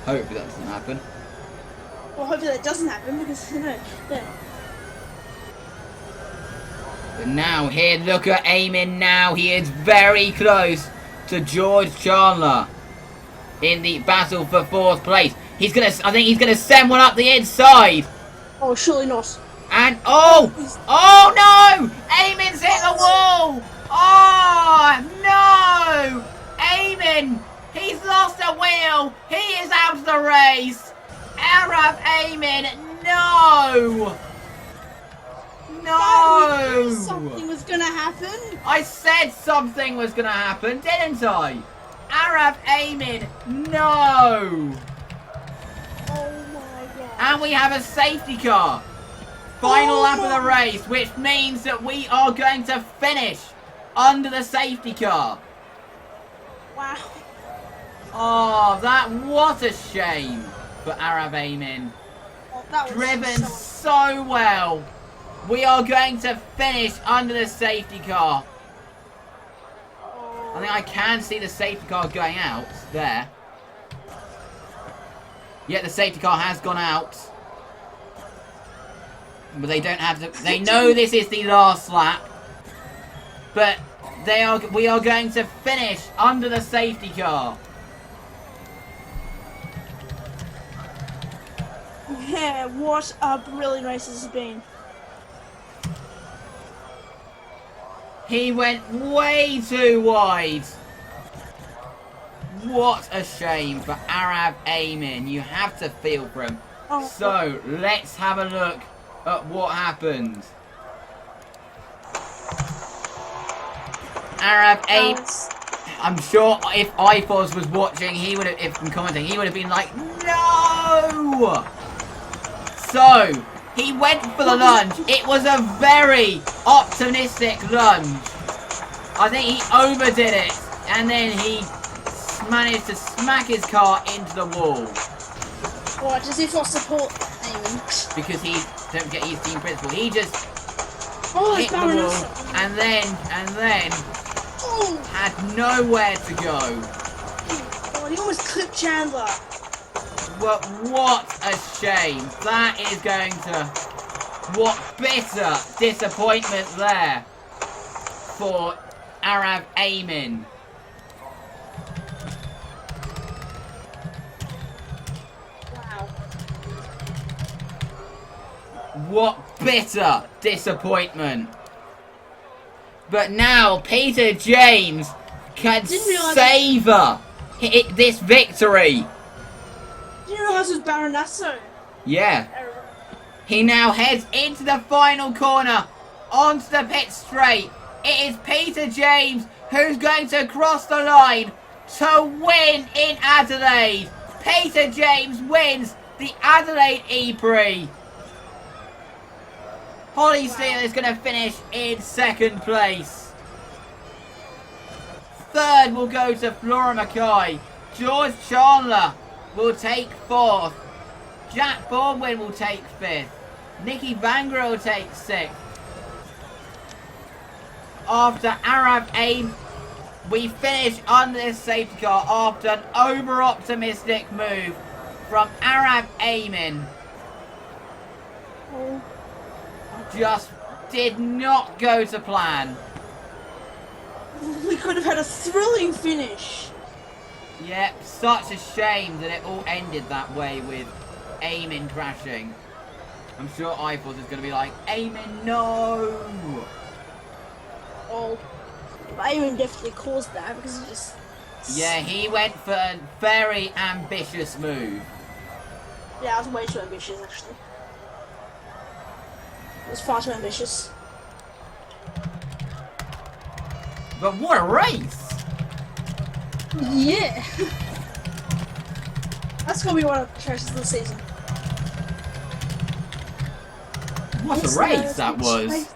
Hopefully that doesn't happen. Well, hopefully that doesn't happen because, you know, yeah. But now here, look at Eamon now. He is very close to George Chandler in the battle for 4th place. I think he's gonna send one up the inside. Oh, surely not. And oh no! Eamon's hit the wall. Oh no! Eamon, he's lost a wheel. He is out of the race. Arab Eamon, no! No! Something was gonna happen. I said something was gonna happen, didn't I? Arab Eamon, no! Oh my god. And we have a safety car. Final lap of the race, which means that we are going to finish under the safety car. Wow. Oh, what a shame for Arab Eamon. Oh, that was Driven so well. We are going to finish under the safety car. I think I can see the safety car going out there. Yeah, the safety car has gone out. But they don't have to. They know this is the last lap. But we are going to finish under the safety car. Yeah, what a brilliant race this has been. He went way too wide. What a shame for Arab Eamon. You have to feel for him. Oh. So, let's have a look at what happened. Arab Eamon. I'm sure if IFOS was watching, he would have, if commenting, he would have been like, no! So, he went for the lunge. It was a very optimistic lunge. I think he overdid it. And then he managed to smack his car into the wall. What, does he for support Eamon? Because don't forget, he's team principal. He just hit the wall and then had nowhere to go. Oh, he almost clipped Chandler. Well, what a shame. That is going to... What bitter disappointment there for Arab Eamon. Wow. What bitter disappointment. But now Peter James can savour this victory. Did you realise it was Baronasso? Yeah. He now heads into the final corner, onto the pit straight. It is Peter James who's going to cross the line to win in Adelaide. Peter James wins the Adelaide ePrix. Holly Steele is going to finish in 2nd place. 3rd will go to Flora Mackay. George Chandler will take 4th. Jack Baldwin will take 5th. Nicky Vangra will take 6th. After Arab Eamon, we finish under this safety car after an over-optimistic move from Arab Eamon. Oh. Just did not go to plan. We could have had a thrilling finish. Yep, such a shame that it all ended that way with Eamon crashing. I'm sure IFOS is going to be like, Eamon, no! Oh, Eamon definitely caused that because he just... Yeah, he went for a very ambitious move. Yeah, it was way too ambitious actually. It was far too ambitious. But what a race! Yeah! That's gonna be one of the races of the season. What a race that was!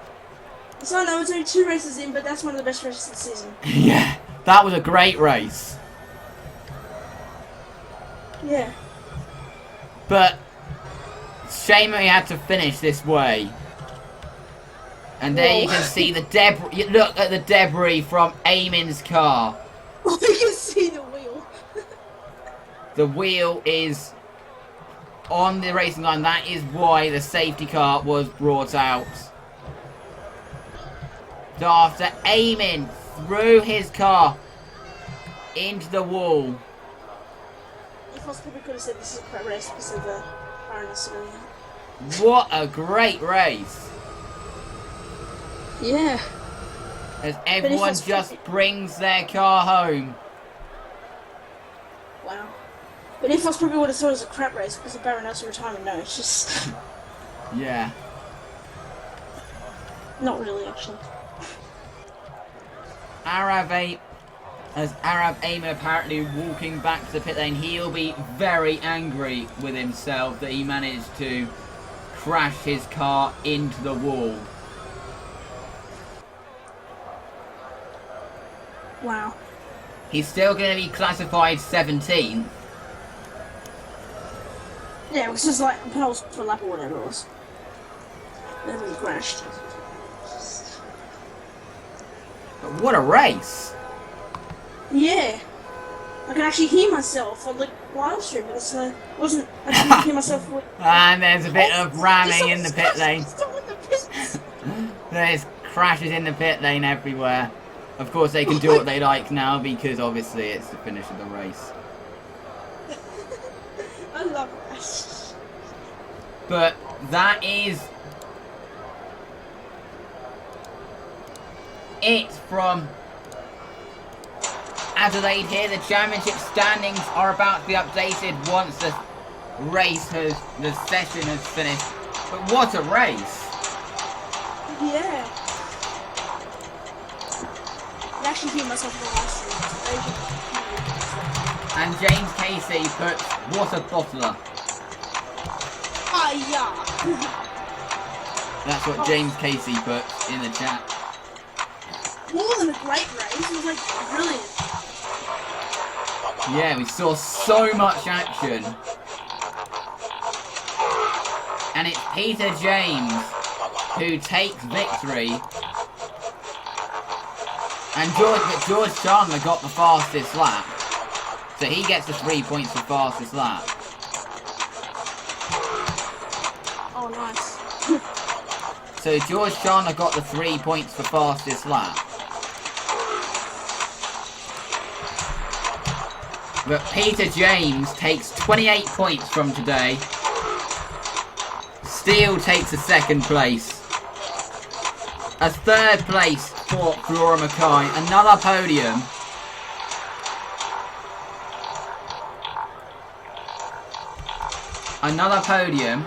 So I know it's only 2 races in, but that's one of the best races of the season. Yeah, that was a great race. Yeah. But shame we had to finish this way. And there you can see the debris. Look at the debris from Eamon's car. You can see the wheel. The wheel is on the racing line. That is why the safety car was brought out. So after Eamon threw his car into the wall. If I probably could have said this is a crap race because of the harness. What a great race. Yeah. As everyone just brings their car home. Wow. But if I probably would have thought it was a crap race because of Baroness retirement, no, it's just... Yeah. Not really, actually. Arab Eamon apparently walking back to the pit lane, he'll be very angry with himself that he managed to crash his car into the wall. Wow. He's still going to be classified 17th. Yeah, it was just like a penalty for a lap or whatever it was. Then he crashed. But what a race! Yeah. I can actually hear myself on the live stream because I couldn't hear myself. And there's a bit of ramming in the pit lane. In the pits. There's crashes in the pit lane everywhere. Of course they can do what they like now because obviously it's the finish of the race. I love that. But that is it from Adelaide here. The championship standings are about to be updated once the session has finished. But what a race! Yeah. I actually hear myself in the live stream. And James Casey puts, what a bottler. Ah, yeah. That's what James Casey puts in the chat. More than a great race, it was like brilliant. Yeah, we saw so much action. And it's Peter James who takes victory. And George Chandler got the fastest lap. So he gets the 3 points for fastest lap. Oh, nice. So George Chandler got the 3 points for fastest lap. But Peter James takes 28 points from today. Steele takes a second place. A third place for Flora Mackay. Another podium. Another podium.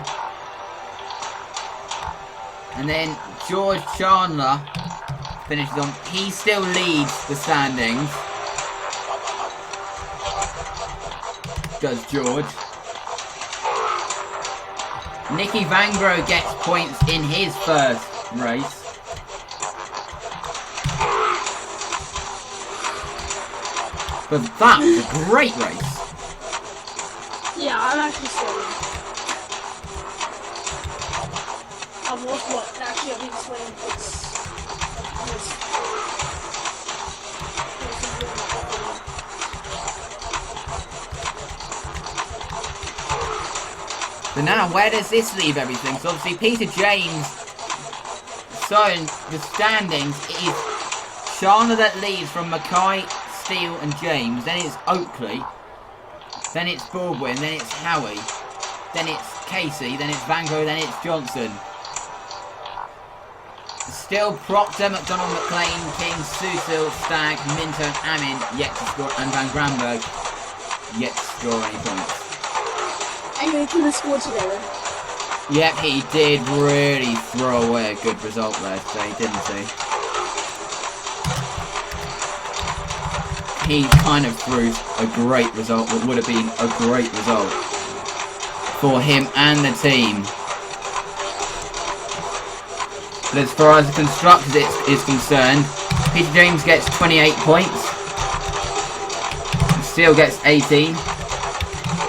And then George Chandler finishes on. He still leads the standings. Does George. Nicky Vangro gets points in his first race. But that was a great race. Yeah, I'm actually sorry. I've watched what? Actually, I've been playing So now, where does this leave everything? So obviously Peter James, so in the standings, it is Shana that leads from Mackay, Steele and James. Then it's Oakley. Then it's Baldwin. Then it's Howie. Then it's Casey. Then it's Van Gogh. Then it's Johnson. Still Proctor, McDonald, McLean, King, Susil, Stagg, Minton, Amin, yet to score, and Van Granberg, yet to score any points. I'm going to put the score together. Yep, he did really throw away a good result there today, didn't he? He kind of threw a great result, what would have been a great result for him and the team. But as far as the constructors is concerned, Peter James gets 28 points. Steele gets 18.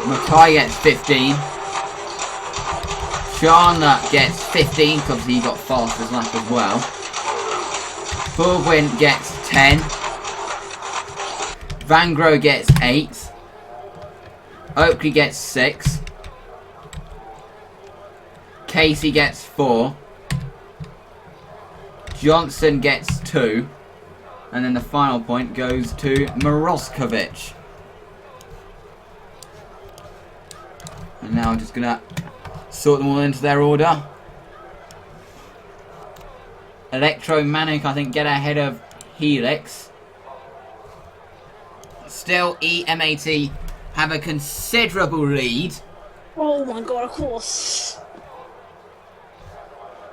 Mackay gets 15. Chandler gets 15 because he got fastest lap as well. Baldwin gets 10. Van Gro gets 8. Oakley gets 6. Casey gets 4. Johnson gets 2. And then the final point goes to Moroskovic. And now I'm just going to sort them all into their order. Electromanic, I think, get ahead of Helix. Still, EMAT have a considerable lead. Oh my god, of course.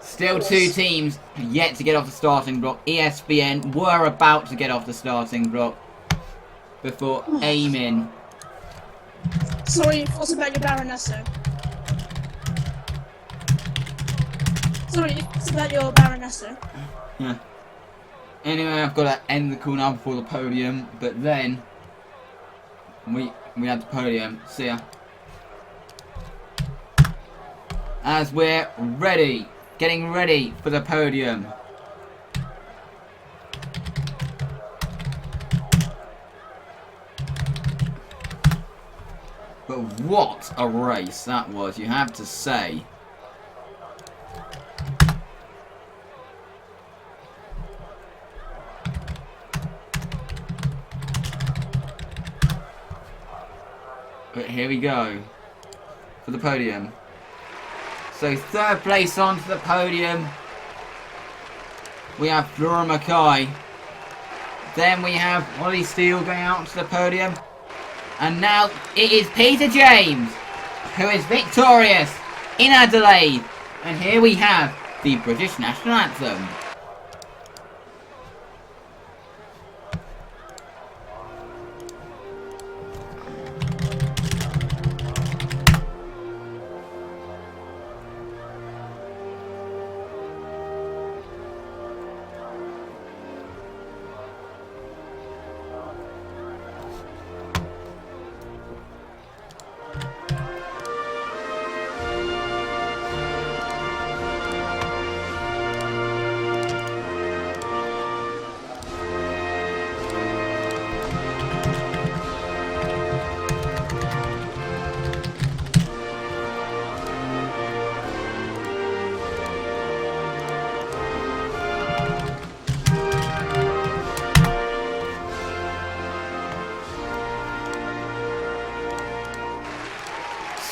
Still 2 teams yet to get off the starting block. ESPN were about to get off the starting block before aiming. Sorry, what's about your Baronesso? Sorry, what's about your Baronesso? Yeah. Anyway, I've got to end the call now before the podium, but then we had the podium. See ya. As we're ready, getting ready for the podium. But what a race that was, you have to say. But here we go for the podium. So 3rd place onto the podium. We have Flora Mackay. Then we have Ollie Steele going out to the podium. And now it is Peter James who is victorious in Adelaide. And here we have the British National Anthem.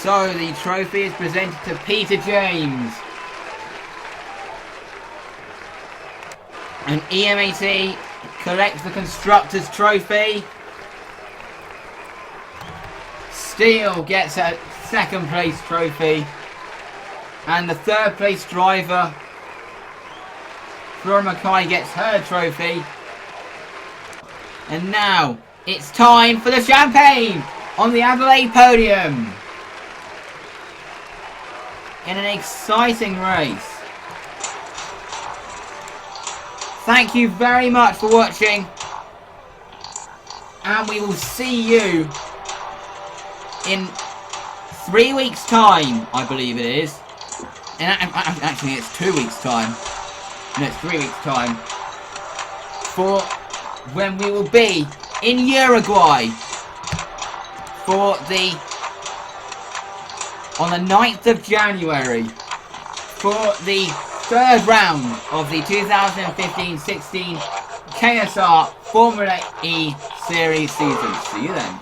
So the trophy is presented to Peter James. And EMAT collects the Constructors' Trophy. Steele gets a 2nd place trophy. And the 3rd place driver, Flora Mackay, gets her trophy. And now it's time for the champagne on the Adelaide podium. In an exciting race. Thank you very much for watching. And we will see you in 3 weeks' time, I believe it is. And actually it's 2 weeks' time. No, it's 3 weeks' time. For when we will be in Uruguay for on the 9th of January for the 3rd round of the 2015-16 KSR Formula E Series season. See you then.